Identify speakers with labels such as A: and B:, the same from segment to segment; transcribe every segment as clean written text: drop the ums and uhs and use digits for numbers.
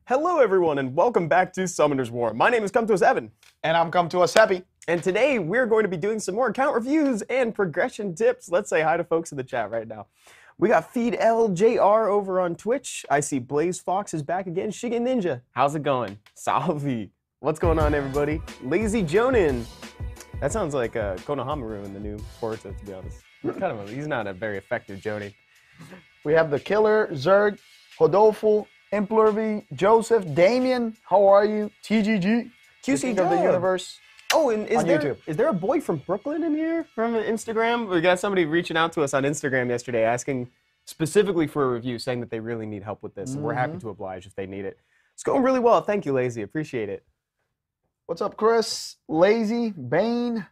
A: Hello everyone and welcome back to Summoner's War. My name is Come To Us Evan.
B: And I'm Come To Us Seppi.
A: And today we're going to be doing some more account reviews and progression tips. Let's say hi to folks in the chat right now. We got Feed LJR over on Twitch. I see Blaze Fox is back again. Shige Ninja, how's it going? Salvi, what's going on everybody? Lazy Jonin. That sounds like Konohamaru in the new Forza, to be honest. He's not a very effective Jonin.
B: We have the Killer, Zerg, Hodolfo, Implurvi, Joseph, Damien, how are you? TGG,
A: QC
B: of the Universe.
A: Oh, and
B: YouTube.
A: Is there a boy from Brooklyn in here from Instagram? We got somebody reaching out to us on Instagram yesterday asking specifically for a review, saying that they really need help with this, and we're happy to oblige if they need it. It's going really well. Thank you, Lazy. Appreciate it.
B: What's up, Chris? Lazy, Bane.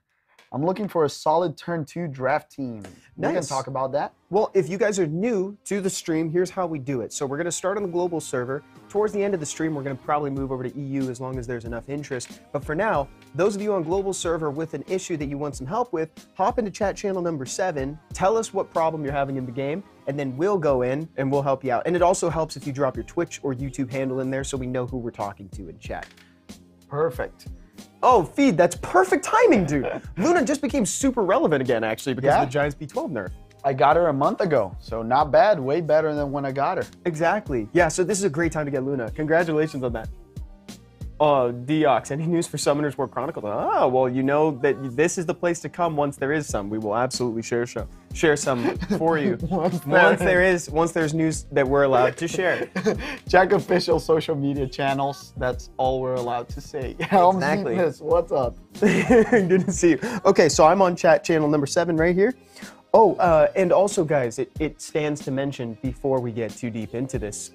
B: I'm looking for a solid turn 2 draft team.
A: Nice.
B: We can talk about that.
A: Well, if you guys are new to the stream, here's how we do it. So we're going to start on the global server. Towards the end of the stream, we're going to probably move over to EU as long as there's enough interest. But for now, those of you on global server with an issue that you want some help with, hop into chat channel number 7, tell us what problem you're having in the game, and then we'll go in and we'll help you out. And it also helps if you drop your Twitch or YouTube handle in there so we know who we're talking to in chat.
B: Perfect.
A: Oh, Feed, that's perfect timing, dude. Luna just became super relevant again, actually, because of the Giants B12 nerf.
B: I got her a month ago, so not bad. Way better than when I got her.
A: Exactly. Yeah, so this is a great time to get Luna. Congratulations on that. Deox, any news for Summoners War Chronicles? Oh, well, you know that this is the place to come once there is some. We will absolutely share some for you. once there's news that we're allowed to share.
B: Check official social media channels. That's all we're allowed to say.
A: Exactly.
B: What's up?
A: Good to see you. Okay, so I'm on chat channel number 7 right here. Oh, and also, guys, it stands to mention before we get too deep into this,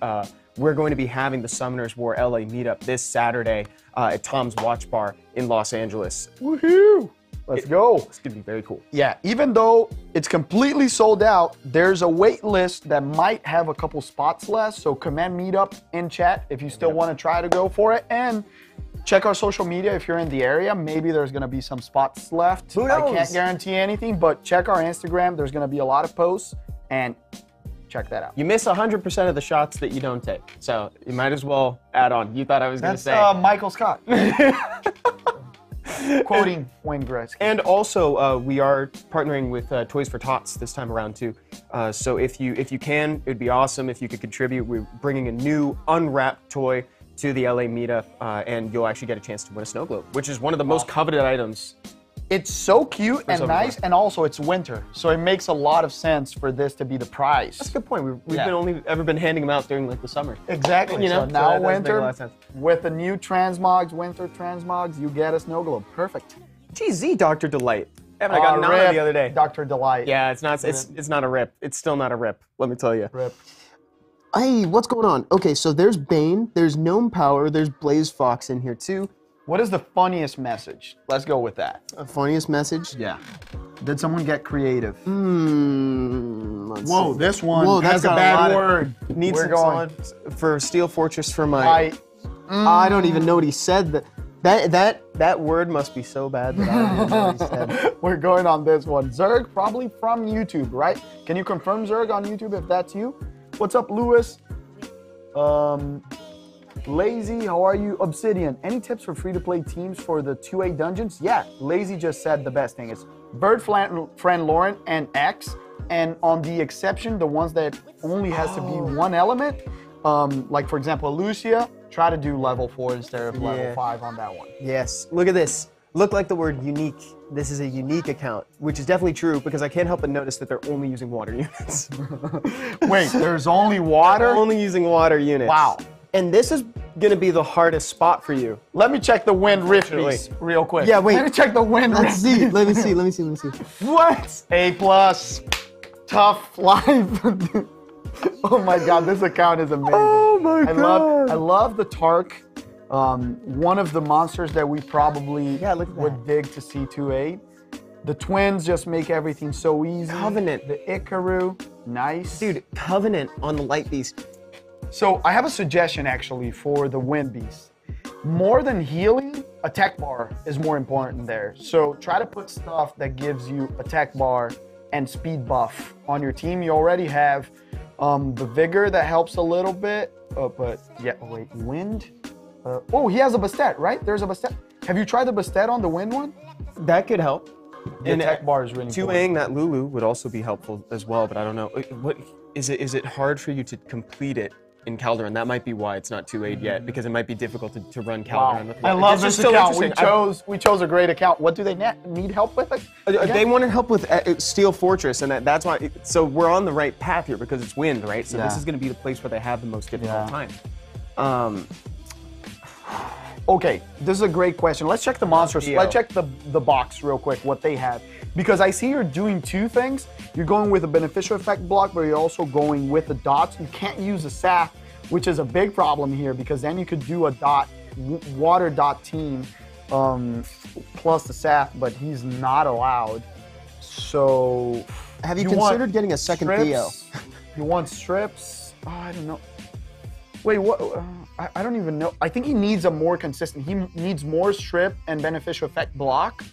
A: we're going to be having the Summoners War LA meetup this Saturday at Tom's Watch Bar in Los Angeles.
B: Woohoo! Let's go.
A: It's going to be very cool.
B: Yeah, even though it's completely sold out, there's a wait list that might have a couple spots left. So command meetup in chat if you still want to try to go for it. And check our social media if you're in the area. Maybe there's going to be some spots left.
A: Who knows?
B: I can't guarantee anything, but check our Instagram. There's going to be a lot of posts, and check that out.
A: You miss 100% of the shots that you don't take, so you might as well add on. You thought I was going to say.
B: That's Michael Scott. Quoting Wayne Gretzky.
A: And also, we are partnering with Toys for Tots this time around too. So if you can, it'd be awesome if you could contribute. We're bringing a new unwrapped toy to the LA meetup, and you'll actually get a chance to win a snow globe, which is one of the most coveted items.
B: It's so cute and nice, and also it's winter, so it makes a lot of sense for this to be the prize.
A: That's a good point. We've only ever been handing them out during like the summer.
B: Exactly.
A: You know,
B: so now
A: that
B: winter,
A: a lot of sense.
B: With the new transmogs, winter transmogs, you get a snow globe. Perfect.
A: GZ, Dr. Delight. I got Nana the other day.
B: Dr. Delight.
A: Yeah, it's not. It's not a rip. It's still not a rip. Let me tell you.
B: Rip.
A: Hey, what's going on? Okay, so there's Bane, there's Gnome Power, there's Blaze Fox in here too.
B: What is the funniest message? Let's go with that.
A: A funniest message?
B: Yeah. Did someone get creative?
A: Whoa,
B: this one has a bad word.
A: Needs some solid for Steel Fortress for my. I don't even know what he said. That word must be so bad that I don't even know what he said.
B: We're going on this one. Zerg, probably from YouTube, right? Can you confirm Zerg on YouTube if that's you? What's up, Lewis? Lazy, how are you? Obsidian, any tips for free-to-play teams for the 2A dungeons? Yeah, Lazy just said the best thing. It's Bird Friend Lauren and X, and on the exception, the ones that only has to be one element, like for example, Lucia, try to do level 4 instead of level 5 on that one.
A: Yes, look at this. Look like the word unique. This is a unique account, which is definitely true because I can't help but notice that they're only using water units.
B: Wait, there's only water?
A: They're only using water units.
B: Wow.
A: And this is going to be the hardest spot for you.
B: Let me check the wind rift piece real quick.
A: Yeah, wait.
B: Let me check the wind rift.
A: Let me see.
B: What? A+. Tough life. Oh my god, this account is amazing.
A: Oh my god.
B: I love the Tark. One of the monsters that we probably would dig to see 2A. The twins just make everything so easy.
A: Covenant.
B: The Ikaru, nice.
A: Dude, Covenant on the Light Beast.
B: So I have a suggestion actually for the Wind Beast. More than healing, attack bar is more important there. So try to put stuff that gives you attack bar and speed buff on your team. You already have The vigor that helps a little bit, but yeah. Oh wait, wind. Oh, he has a bastet, right? There's a bastet. Have you tried the bastet on the wind one?
A: That could help.
B: The attack bar is really
A: Tuang that Lulu would also be helpful as well, but I don't know. What is it? Is it hard for you to complete it in Calderon? That might be why it's not 2-8 yet, because it might be difficult to run Calderon.
B: Wow. I love this account. We chose a great account. What do they need help with?
A: They wanted help with Steel Fortress, and that's why. So we're on the right path here because it's wind, right? So this is going to be the place where they have the most difficult time.
B: Okay, this is a great question. Let's check the monsters. Let's check the box real quick, what they have. Because I see you're doing two things. You're going with a beneficial effect block, but you're also going with the dots. You can't use a SAF, which is a big problem here, because then you could do a water dot team plus the SAF, but he's not allowed. So
A: have you considered getting a second Theo?
B: You want strips? Oh, I don't know. Wait, what? I don't even know. I think he needs a more consistent. He needs more strip and beneficial effect block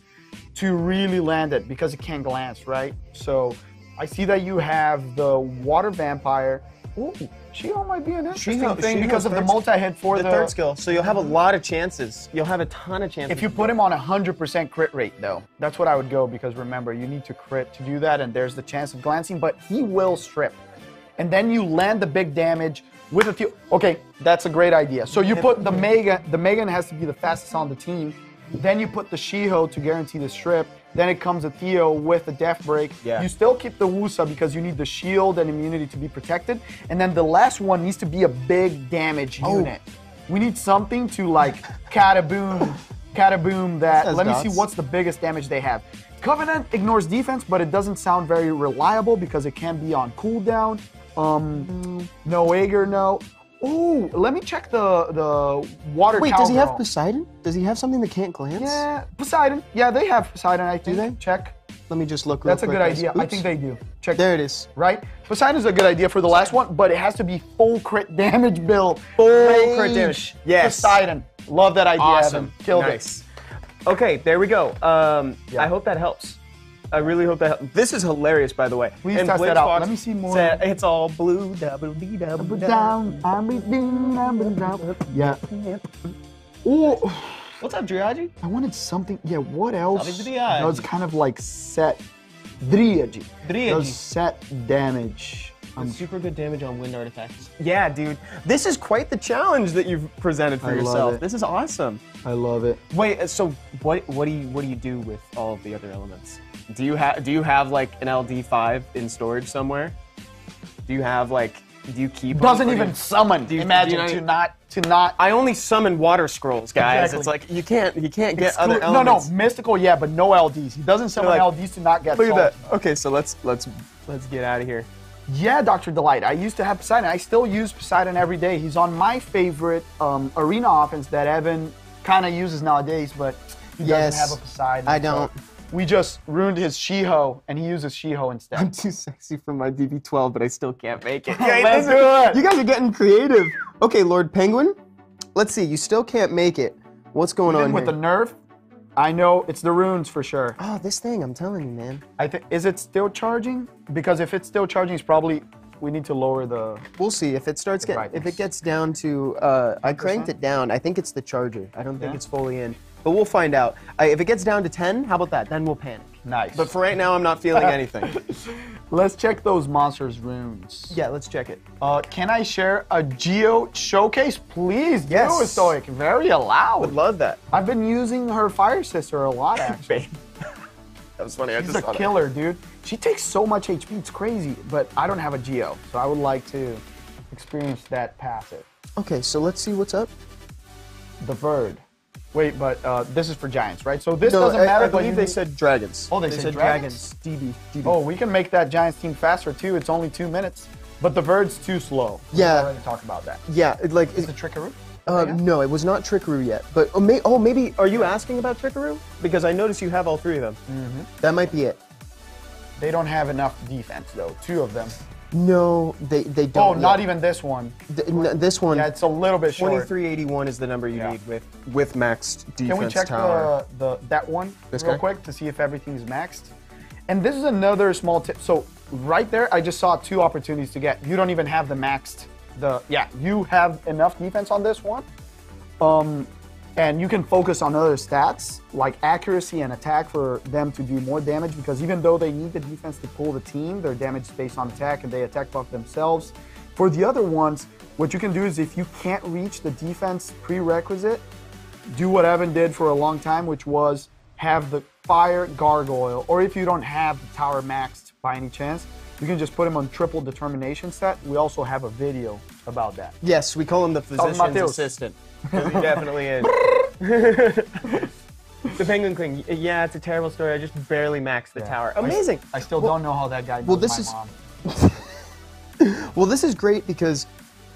B: to really land it, because it can't glance, right? So I see that you have the water vampire. Ooh, Shiho might be an interesting thing because of the multi-hit for the
A: third skill. So you'll have a lot of chances. You'll have a ton of chances.
B: If you put him on 100% crit rate, though, that's what I would go, because remember, you need to crit to do that, and there's the chance of glancing, but he will strip. And then you land the big damage with a few. Okay, that's a great idea. So you put the Megan has to be the fastest on the team. Then you put the Shiho to guarantee the strip. Then it comes a Theo with a death break.
A: Yeah.
B: You still keep the Wusa because you need the shield and immunity to be protected. And then the last one needs to be a big damage unit. We need something to like cataboom that. Let me see what's the biggest damage they have. Covenant ignores defense, but it doesn't sound very reliable because it can be on cooldown. No Aegir, no. Oh, let me check the water.
A: Wait, does he have Poseidon? Does he have something that can't glance?
B: Yeah, Poseidon. Yeah, they have Poseidon, I think.
A: Do they?
B: Check.
A: Let me just look real
B: That's a
A: quick,
B: good
A: guys.
B: idea.
A: Oops.
B: I think they do. Check.
A: There it is.
B: Right? Poseidon's a good idea for the last one, but it has to be full crit damage build.
A: Full crit damage. Yes.
B: Poseidon. Love that idea,
A: Awesome.
B: Evan. Killed
A: it. Okay, there we go. I hope that helps. I really hope that helps. This is hilarious, by the way.
B: Please test that out. Let me see more.
A: It's all blue. Double down.
B: Yeah. Oh.
A: What's up, Driagi?
B: I wanted something. Yeah, what else
A: Driagi.
B: does kind of like set Driagi. Does set damage.
A: Super good damage on wind artifacts. Yeah, dude. This is quite the challenge that you've presented for yourself. This is awesome.
B: I love it.
A: Wait, so what do you do with all of the other elements? Do you have like an LD5 in storage somewhere? Do you keep
B: doesn't even summon. Imagine to not.
A: I only summon water scrolls, guys. Exactly. It's like you can't get other elements.
B: No, mystical, yeah, but no LDs. He doesn't summon LDs to not get.
A: Look at that. Okay, so let's get out of here.
B: Yeah, Dr. Delight. I used to have Poseidon. I still use Poseidon every day. He's on my favorite arena offense that Evan kind of uses nowadays, but he doesn't have a Poseidon.
A: I don't.
B: So we just ruined his Shiho, and he uses Shiho instead.
A: I'm too sexy for my DB12, but I still can't make it.
B: Let's do it.
A: You guys are getting creative. Okay, Lord Penguin. Let's see. You still can't make it. What's going on
B: with
A: here?
B: the nerf? I know it's the runes for sure.
A: Oh, this thing, I'm telling you, man.
B: I think, is it still charging? Because if it's still charging, it's probably, we need to lower the...
A: We'll see. If it starts getting, if it gets down to, I cranked it down. I think it's the charger. I don't think it's fully in. But we'll find out. If it gets down to 10, how about that? Then we'll panic.
B: Nice.
A: But for right now, I'm not feeling anything.
B: Let's check those monsters' runes.
A: Yeah, let's check it.
B: Can I share a Geo showcase? Please do, Stoic. Very allowed.
A: Would love that.
B: I've been using her Fire Sister a lot, actually.
A: That was funny.
B: She's a killer, dude. She takes so much HP. It's crazy. But I don't have a Geo, so I would like to experience that passive.
A: Okay, so let's see what's up.
B: The Verd. Wait, but this is for giants, right? So this doesn't matter.
A: I believe they said dragons.
B: Oh, they said dragons.
A: DB.
B: Oh, we can make that giants team faster too. It's only 2 minutes. But the Verd's too slow.
A: Yeah.
B: We've already talked about that.
A: Yeah,
B: Is it Trickery?
A: No, it was not Trickery yet. But maybe. Are you asking about Trickery? Because I noticed you have all 3 of them.
B: Mm-hmm.
A: That might be it.
B: They don't have enough defense though. 2 of them.
A: No, they don't.
B: Oh, not even this one.
A: This one.
B: Yeah, it's a little bit short.
A: 2381 is the number you need with maxed defense.
B: Can we check that one real quick to see if everything's maxed? And this is another small tip. So right there, I just saw 2 opportunities to get. You don't even have the maxed, you have enough defense on this one. And you can focus on other stats like accuracy and attack for them to do more damage, because even though they need the defense to pull the team, their damage is based on attack and they attack buff themselves. For the other ones, what you can do is if you can't reach the defense prerequisite, do what Evan did for a long time, which was have the fire gargoyle, or if you don't have the tower maxed by any chance, you can just put him on triple determination set. We also have a video about that.
A: Yes, we call him the physician's assistant. He definitely is. The Penguin King. Yeah, it's a terrible story. I just barely maxed the tower. Amazing.
B: I still don't know how that guy knows my mom.
A: Well, this is great because,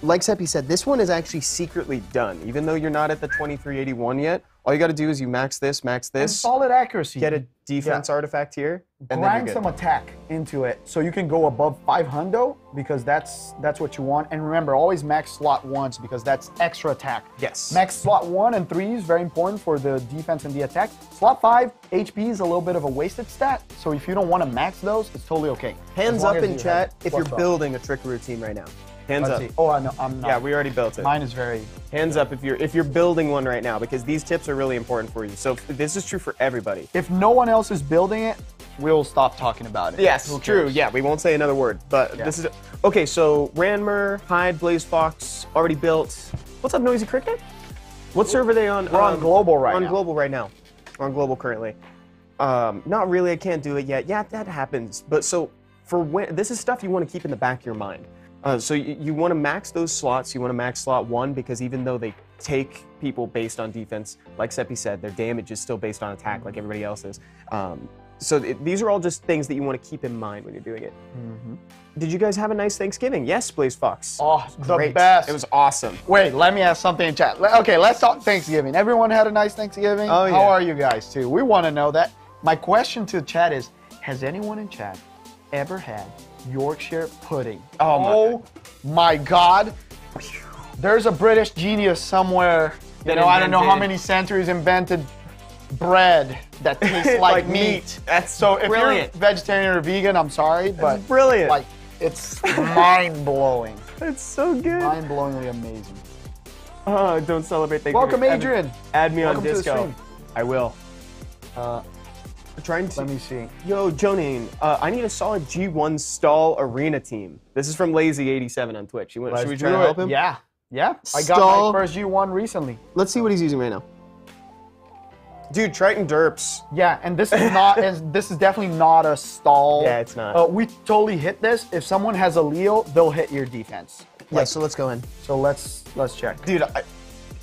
A: like Seppi said, this one is actually secretly done. Even though you're not at the 2381 yet, all you got to do is you max this,
B: and solid accuracy.
A: get a defense artifact here, and
B: grind some attack into it so you can go above 500, because that's what you want. And remember, always max slot 1s because that's extra attack.
A: Yes.
B: Max slot 1 and 3 is very important for the defense and the attack. Slot 5, HP is a little bit of a wasted stat, so if you don't want to max those, it's totally okay.
A: Hands up in chat if you're building a Trickery team right now. Hands up.
B: See. Oh, I know. I'm not.
A: Yeah, we already built it.
B: Mine is very.
A: Hands up if you're building one right now, because these tips are really important for you. So this is true for everybody.
B: If no one else is building it, we'll stop talking about it.
A: Yes, true. Yeah, we won't say another word. But this is okay. So Ranmer, Hyde, Blaze Fox already built. What's up, Noisy Cricket? What server are they on?
B: We're on global right now.
A: On global right now. We're on global currently. Not really. I can't do it yet. Yeah, that happens. But so for when this is stuff you want to keep in the back of your mind. So you want to max those slots. You want to max slot 1 because even though they take people based on defense, like Seppi said, their damage is still based on attack like everybody else's. So these are all just things that you want to keep in mind when you're doing it. Did you guys have a nice Thanksgiving? Yes, Blaze Fox.
B: Oh,
A: great.
B: The best.
A: It was awesome.
B: Wait, let me ask something in chat. Okay, let's talk Thanksgiving. Everyone had a nice Thanksgiving?
A: Oh, yeah.
B: How are you guys too? We want to know that. My question to chat is, has anyone in chat ever had Yorkshire pudding?
A: Oh
B: my God. There's a British genius somewhere, you know, I don't know how many centuries invented bread that tastes like meat.
A: That's
B: so if
A: brilliant.
B: you're vegetarian or vegan, I'm sorry, but
A: brilliant.
B: Like, it's mind-blowing.
A: It's so good.
B: Mind-blowingly amazing.
A: Oh, don't celebrate Thanksgiving.
B: Welcome, Adrian.
A: Add me
B: Welcome
A: on Disco. I will. Trying to.
B: Let me see.
A: Yo, Jonine, I need a solid G1 stall arena team. This is from Lazy87 on Twitch. Should we try to help him?
B: Yeah. I
A: Stall.
B: got my first G1 recently.
A: Let's see what he's using right now. Dude, Triton Derps.
B: Yeah, and this is not. And this is definitely not a stall.
A: Yeah, it's not.
B: We totally hit this. If someone has a Leo, they'll hit your defense.
A: Yeah, so let's go in.
B: So let's check.
A: Dude,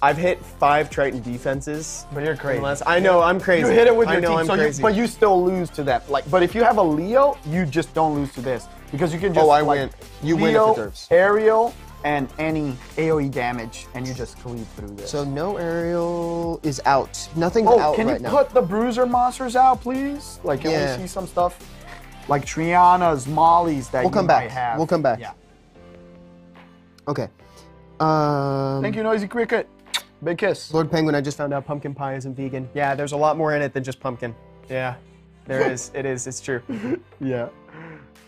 A: I've hit 5 Triton defenses.
B: But you're crazy.
A: I know, I'm crazy.
B: You hit it with your team,
A: I'm crazy.
B: but you still lose to that. Like, but if you have a Leo, you just don't lose to this because you can just.
A: Oh, I win. You win
B: Leo,
A: if it derps.
B: Aerial, and any AOE damage, and you just cleave through this.
A: So no aerial is out. Nothing's out right now.
B: Can you put the bruiser monsters out, please? Like, can we see some stuff? Like Triana's, Molly's that you might have.
A: We'll come back.
B: Yeah.
A: Okay.
B: Thank you, Noisy Cricket. Big kiss.
A: Lord Penguin, I just found out pumpkin pie isn't vegan. Yeah, there's a lot more in it than just pumpkin. Yeah, there is. It is. It's true.
B: Yeah.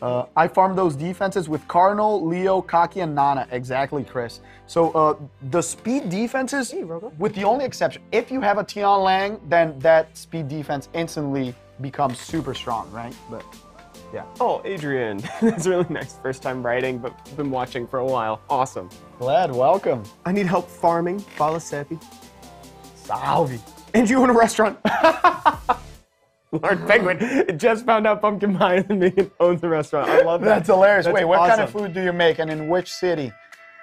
B: I farmed those defenses with Cardinal, Leo, Kaki, and Nana. Exactly, Chris. So the speed defenses, with the only exception, if you have a Tian Lang, then that speed defense instantly becomes super strong, right? But yeah.
A: Oh, Adrian, that's really nice. First time writing, but been watching for a while. Awesome.
B: Glad, welcome.
A: I need help farming. Follow Seppi.
B: Salvi.
A: And you own a restaurant. Lord Penguin just found out pumpkin pie and owns a restaurant. I love that.
B: That's hilarious.
A: That's
B: Wait, what
A: awesome.
B: kind of food do you make and in which city?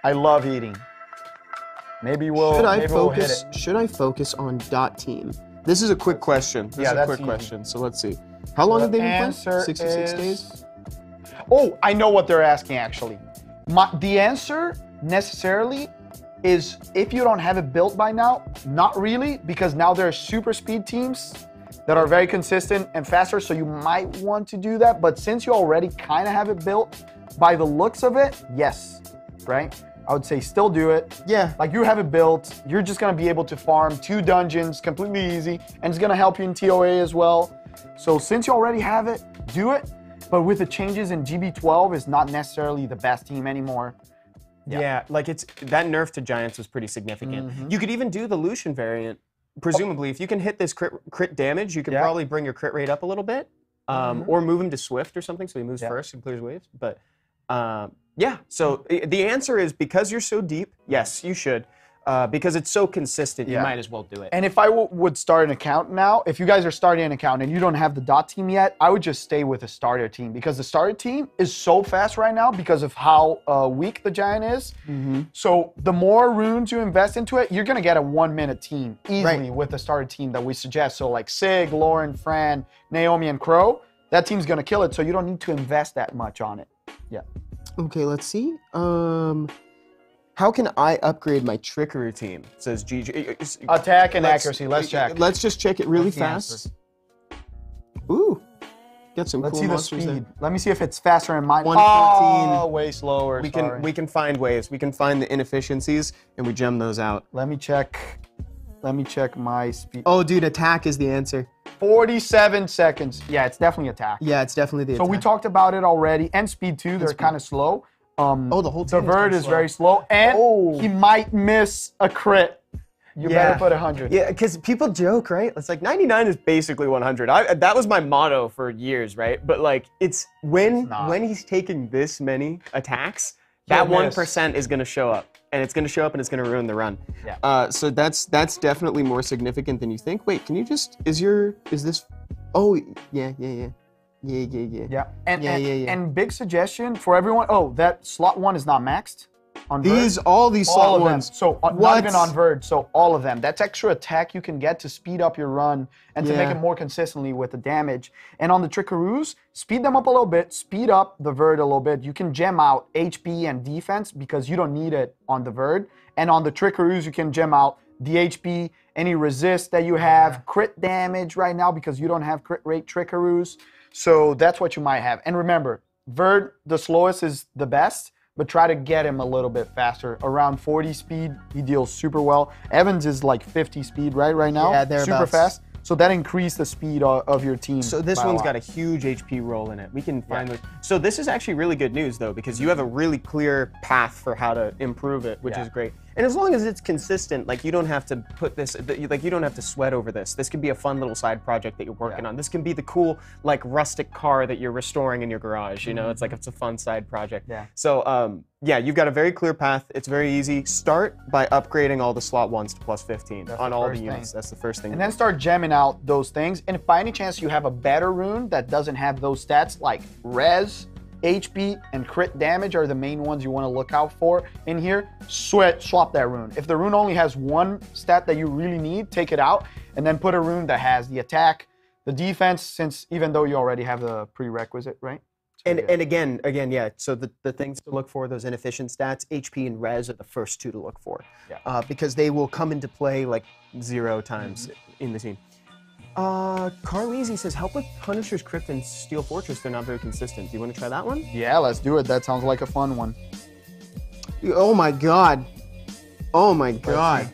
B: I love eating. Maybe we'll hit it.
A: Should I focus on .team? This is a quick question. This is a quick question. So let's see. How long have they been playing? 66 days?
B: Oh, I know what they're asking actually. The answer necessarily is if you don't have it built by now, not really, because now there are super speed teams that are very consistent and faster, so you might want to do that. But since you already kind of have it built, by the looks of it, yes, right? I would say still do it.
A: Yeah.
B: Like you have it built, you're just gonna be able to farm 2 dungeons completely easy, and it's gonna help you in TOA as well. So since you already have it, do it. But with the changes in GB12, is not necessarily the best team anymore.
A: Yeah, like that nerf to Giants was pretty significant. You could even do the Lucian variant. Presumably, if you can hit this crit damage, you can probably bring your crit rate up a little bit. Or move him to Swift or something so he moves first and clears waves. But yeah, so the answer is because you're so deep, yes, you should. Because it's so consistent, you might as well do it.
B: And if I would start an account now, if you guys are starting an account and you don't have the dot team yet, I would just stay with a starter team because the starter team is so fast right now because of how weak the Giant is. So the more runes you invest into it, you're going to get a 1-minute team easily with the starter team that we suggest. So like Sig, Lauren, Fran, Naomi, and Crow, that team's going to kill it. So you don't need to invest that much on it. Yeah.
A: Okay, let's see. How can I upgrade my Trickery team? Says GG.
B: Attack and accuracy. Let's check.
A: Let's just check it really fast. Ooh. Got some
B: Let's
A: cool
B: see the
A: monsters
B: speed.
A: there.
B: Let me see if it's faster in mine.
A: 114.
B: Oh, way slower.
A: We can find ways. We can find the inefficiencies and we gem those out.
B: Let me check. Let me check my speed.
A: Oh, dude, attack is the answer.
B: 47 seconds. Yeah, it's definitely attack.
A: Yeah, it's definitely the attack.
B: So we talked about it already. And speed too. They're kind of slow.
A: The whole team.
B: The Verd is very slow, and he might miss a crit. You better put 100.
A: Yeah, because people joke, right? It's like 99 is basically 100. That was my motto for years, right? But like, it's when he's taking this many attacks, that 1% is going to show up, and it's going to show up, and it's going to ruin the run. Yeah. So that's definitely more significant than you think. Wait, can you just? Is this? Oh, yeah.
B: Yeah. And big suggestion for everyone. Oh, that slot 1 is not maxed on Verd.
A: All these slot ones.
B: So not even on Verd. So all of them. That's extra attack you can get to speed up your run and to make it more consistently with the damage. And on the Trickeroos, speed them up a little bit. Speed up the Verd a little bit. You can gem out HP and defense because you don't need it on the Verd. And on the Trickeroos, you can gem out the HP, any resist that you have, crit damage right now because you don't have crit rate Trickeroos. So that's what you might have. And remember, Verd, the slowest is the best, but try to get him a little bit faster. Around 40 speed, he deals super well. Evans is like 50 speed right now.
A: Yeah, they're
B: super fast. So that increased the speed of your team.
A: So this one's got a huge HP roll in it. We can find those. So this is actually really good news though, because you have a really clear path for how to improve it, which is great. And as long as it's consistent, like you don't have to put this, like you don't have to sweat over this. This can be a fun little side project that you're working on. This can be the cool, like rustic car that you're restoring in your garage. You know, it's a fun side project.
B: Yeah.
A: So yeah, you've got a very clear path. It's very easy. Start by upgrading all the slot 1s to plus 15 on all the units. That's the first thing.
B: And then start gemming out those things. And if by any chance you have a better rune that doesn't have those stats, like res, HP, and crit damage are the main ones you want to look out for in here, swap that rune. If the rune only has one stat that you really need, take it out, and then put a rune that has the attack, the defense, since even though you already have the prerequisite, right? So,
A: and again, yeah, so the things to look for, those inefficient stats, HP and res are the first two to look for.
B: Yeah.
A: Because they will come into play like 0 times in the team. Carleezy says, help with Punisher's Crypt and Steel Fortress. They're not very consistent. Do you want to try that one?
B: Yeah, let's do it. That sounds like a fun one.
A: Oh my god. Oh my god.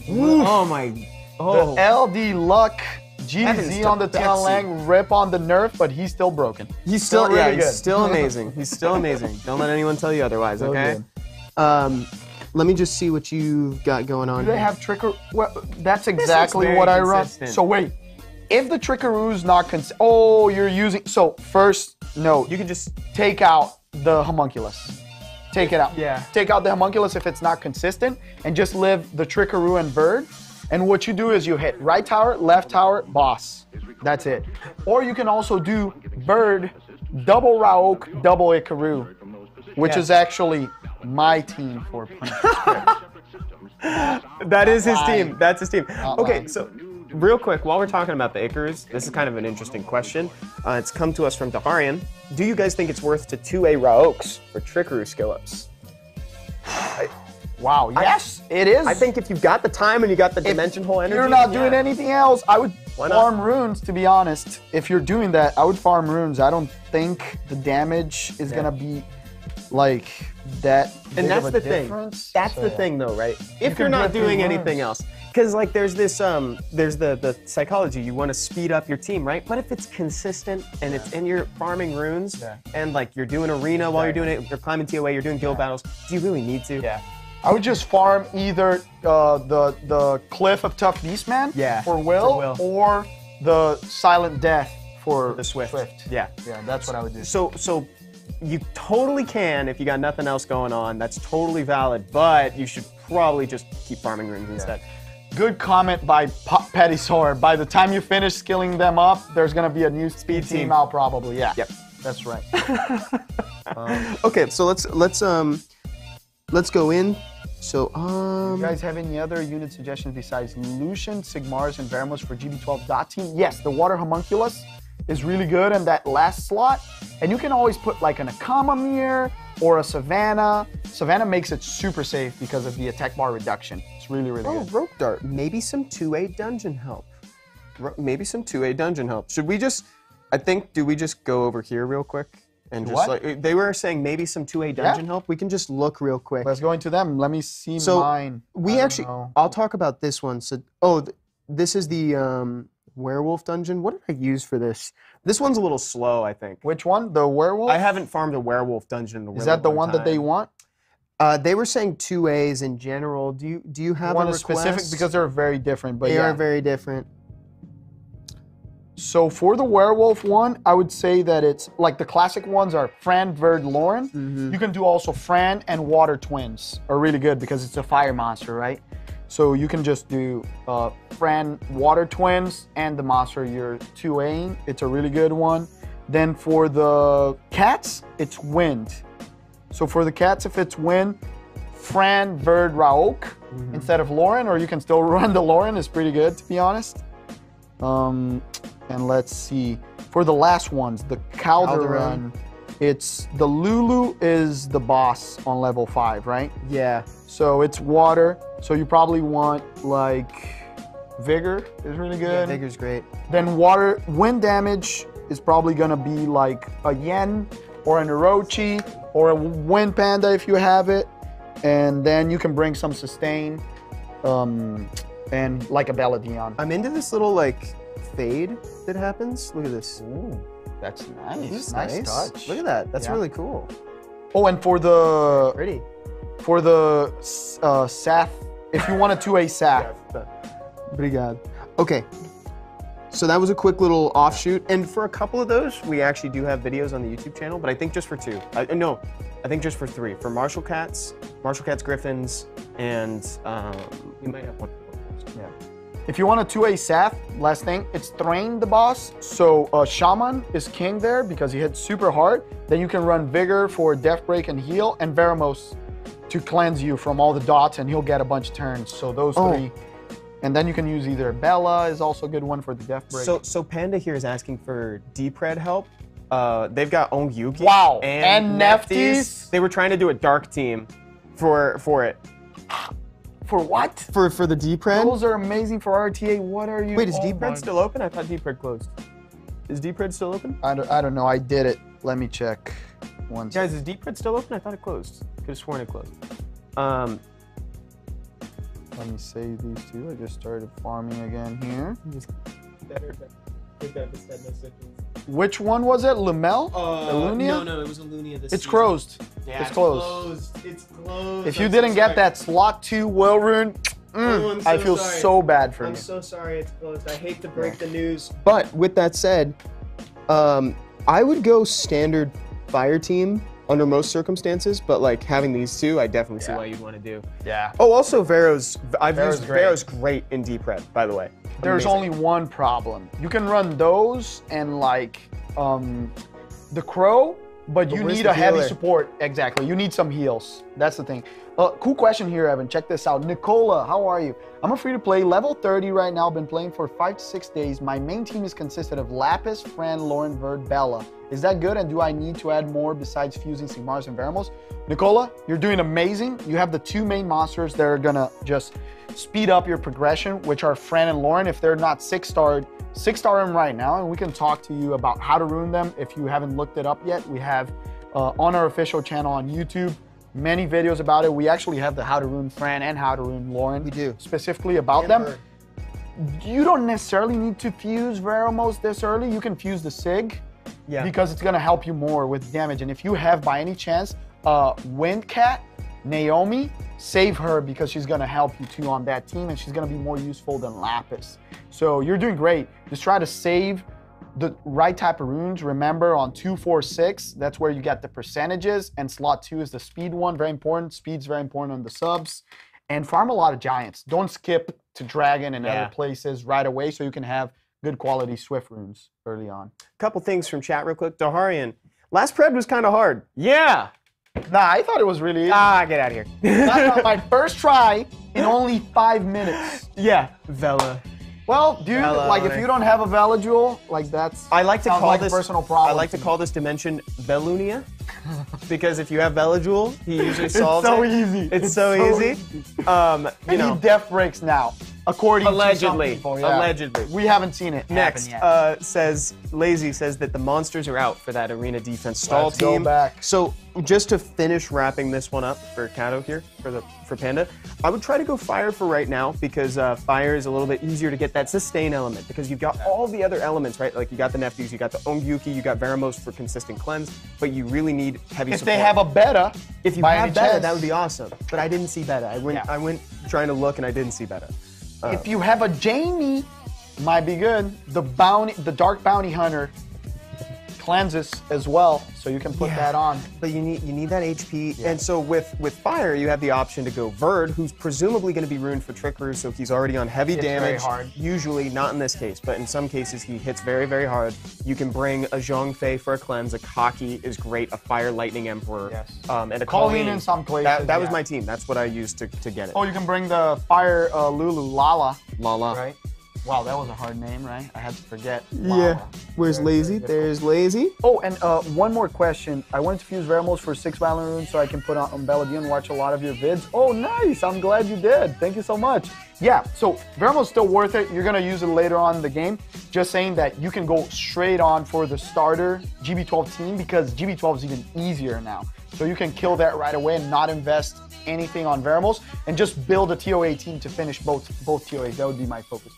A: Oh my. Oh.
B: The LD Luck GZ on the Talang, rip on the nerf, but he's still broken.
A: He's still really
B: good.
A: He's still amazing. He's still amazing. Don't let anyone tell you otherwise, okay? Let me just see what you've got going on.
B: Do they have Trickery? Well, that's exactly what I run. So wait. If the Trickeroo's not you're using, so first note, you can just take out the homunculus. Take it out.
A: Yeah.
B: Take out the homunculus if it's not consistent and just live the Trickeroo and Verd. And what you do is you hit right tower, left tower, boss. That's it. Or you can also do Verd, double Raok, double Ikaru, which is actually my team for Punisher.
A: That is his team. That's his team. Okay, so real quick, while we're talking about the Icarus, this is kind of an interesting question. It's come to us from Daharian. Do you guys think it's worth to 2A Raoks for Trickery skill-ups?
B: Wow, yes, it is.
A: I think if you've got the time and you got the dimension hole energy.
B: You're not doing anything else. I would farm runes, to be honest. If you're doing that, I would farm runes. I don't think the damage is going to be like that.
A: And that's the thing. That's the thing, though, right? If you're not doing anything else. Because like there's this there's the psychology, you want to speed up your team, right? But if it's consistent and it's in your farming runes and like you're doing arena while you're doing it, you're climbing TOA, you're doing guild battles, do you really need to?
B: Yeah. I would just farm either the Cliff of Tough Beastman for Will or the Silent Death for
A: the Swift.
B: Yeah, that's what I would do.
A: So you totally can if you got nothing else going on. That's totally valid, but you should probably just keep farming runes instead.
B: Good comment by Petty Sword. By the time you finish skilling them up, there's gonna be a new speed team out probably. Yeah. Yep. That's right.
A: Okay, so let's go in. So
B: you guys have any other unit suggestions besides Lucian, Sigmars, and Veramos for GB12 team? Yes, the Water Homunculus is really good in that last slot. And you can always put like an Akamamir or a Savannah. Savannah makes it super safe because of the attack bar reduction. It's really, really good.
A: Rope Dart. Maybe some 2A dungeon help. Maybe some 2A dungeon help. Should we just, do we just go over here real quick? And just like, they were saying maybe some 2A dungeon help. We can just look real quick.
B: Let's go into them. Let me see mine.
A: We actually, I'll talk about this one. So, this is the Werewolf Dungeon. What did I use for this? This one's a little slow, I think.
B: Which one? The Werewolf?
A: I haven't farmed a Werewolf Dungeon in a
B: Is that the one that they want?
A: They were saying 2As in general. Do you have
B: one
A: a
B: specific? Because they're very different. But
A: they are very different.
B: So for the Werewolf one, I would say that it's like the classic ones are Fran, Verd, Lauren. You can do also Fran and Water Twins are really good because it's a fire monster, right? So you can just do Fran, Water Twins, and the monster you're 2Aing. It's a really good one. Then for the cats, it's Wind. So for the cats, if it's Wind, Fran, Verd, Raok instead of Lauren, or you can still run the Lauren. It's pretty good, to be honest. And let's see. For the last ones, the Calderon, it's the Lulu is the boss on level 5, right?
A: Yeah.
B: So it's water. So you probably want like Vigor is really good.
A: Yeah, Vigor's great.
B: Then water, wind damage is probably gonna be like a Yen or an Orochi or a Wind Panda if you have it. And then you can bring some sustain and like a Belladion.
A: I'm into this little like fade that happens. Look at this.
B: Ooh, that's nice.
A: Nice touch. Look at that. That's really cool.
B: Oh, and for the
A: pretty.
B: For the Saf, if you want a 2A Saf.
A: Obrigado. Okay. So that was a quick little offshoot. And for a couple of those, we actually do have videos on the YouTube channel, but I think just for 2. No, I think just for 3. For Martial Cats, Griffins, and we might have one.
B: Yeah. If you want a 2A Saf, last thing, it's Thrain the boss. So Shaman is king there because he hits super hard. Then you can run Vigor for Death Break and heal, and Veramos to cleanse you from all the dots, and he'll get a bunch of turns. So those 3. And then you can use either Bella is also a good one for the Death Break.
A: So Panda here is asking for D-Pred help. They've got Ongyuki.
B: Wow. And Neftis.
A: They were trying to do a dark team for it.
B: For what?
A: For the D-Pred?
B: Those are amazing for RTA. What are you?
A: Wait, is D-Pred still open? I thought D-Pred closed. Is D-Pred still open?
B: I don't know. I did it. Let me check. One second.
A: Guys, is D-Pred still open? I thought it closed. Could have sworn it closed.
B: Let me save these 2. I just started farming again here. Which one was it? Lumel? Lunia?
A: No, it was a Lunia this
B: It's closed.
A: Yeah,
B: it's closed.
A: It's closed.
B: If you didn't get that slot 2 Will Rune, I feel so bad for you.
A: I'm so sorry it's closed. I hate to break the news. But with that said, I would go standard fire team under most circumstances, but like having these 2, I definitely see why you'd want to do.
B: Yeah.
A: Oh, also Vero's. I've used Vero's great in D-Pred, by the way.
B: There's only one problem. You can run those and like the Crow, but you need a heavy support. Exactly. You need some heals. That's the thing. Cool question here, Evan. Check this out. Nicola, how are you? I'm a free-to-play, level 30 right now. Been playing for 5 to 6 days. My main team is consisted of Lapis, Fran, Lauren, Verd, Bella. Is that good, and do I need to add more besides fusing Sigmars and Veramos? Nicola, you're doing amazing. You have the 2 main monsters that are gonna just speed up your progression, which are Fran and Lauren. If they're not 6-starred, 6-star them right now, and we can talk to you about how to ruin them. If you haven't looked it up yet, we have on our official channel on YouTube many videos about it. We actually have the How to Ruin Fran and How to Ruin Lauren.
A: We do.
B: Specifically about them. You don't necessarily need to fuse Veramos this early. You can fuse the Sig because it's gonna help you more with damage. And if you have, by any chance, Windcat, Naomi, save her because she's gonna help you too on that team, and she's gonna be more useful than Lapis. So you're doing great. Just try to save the right type of runes. Remember, on 2, 4, 6, that's where you get the percentages, and slot 2 is the speed one, very important. Speed's very important on the subs. And farm a lot of giants. Don't skip to dragon and other places right away, so you can have good quality swift runes early on.
A: Couple things from chat real quick. Daharian, last pred was kind of hard.
B: Yeah. Nah, I thought it was really easy.
A: Get out of here.
B: That's my first try in only 5 minutes.
A: Yeah, Vela.
B: Well, dude, like if you don't have a Vela jewel, like that's
A: I like to call
B: like
A: this
B: a personal problem.
A: I like to call this dimension Velunia, because if you have Vela jewel, he usually solves
B: it's so
A: it.
B: easy.
A: It's so easy. You know,
B: he death breaks now, according to some people. Yeah.
A: Allegedly.
B: We haven't seen it
A: Next,
B: happen yet.
A: says Lazy says that the monsters are out for that arena defense stall
B: Let's
A: team.
B: go back.
A: So just to finish wrapping this one up for Kato here, for Panda, I would try to go fire for right now, because fire is a little bit easier to get that sustain element, because you've got all the other elements, right? Like you got the nephews, you got the Ongyuki, you got Veramos for consistent cleanse, but you really need heavy
B: If
A: support.
B: they have a beta,
A: If you
B: by
A: have
B: any
A: beta,
B: chance.
A: that would be awesome. But I didn't see beta. I went trying to look and I didn't see beta.
B: If you have a Jamie, might be good. The dark bounty hunter cleanses as well, so you can put that on.
A: But you need that HP, and so with fire, you have the option to go Verd, who's presumably going to be ruined for Trickery, so he's already on heavy damage.
B: Very hard.
A: Usually, not in this case, but in some cases he hits very, very hard. You can bring a Zhongfei for a cleanse. A Kaki is great. A Fire Lightning Emperor.
B: Yes.
A: And a
B: Colleen
A: Colleen
B: in some places.
A: That was my team. That's what I used to get it.
B: Oh, you can bring the fire Lulu Lala.
A: Lala.
B: Right? Wow, that was a hard name, right? I had to forget.
A: Yeah.
B: Lala.
A: Where's Lazy? There's Lazy.
B: Oh, and one more question. I wanted to fuse Veramos for 6 Violent Runes so I can put on Belladine and watch a lot of your vids. Oh, nice. I'm glad you did. Thank you so much. Yeah, so Veramos is still worth it. You're going to use it later on in the game. Just saying that you can go straight on for the starter GB12 team, because GB12 is even easier now. So you can kill that right away and not invest anything on Veramos and just build a TOA team to finish both TOAs. That would be my focus.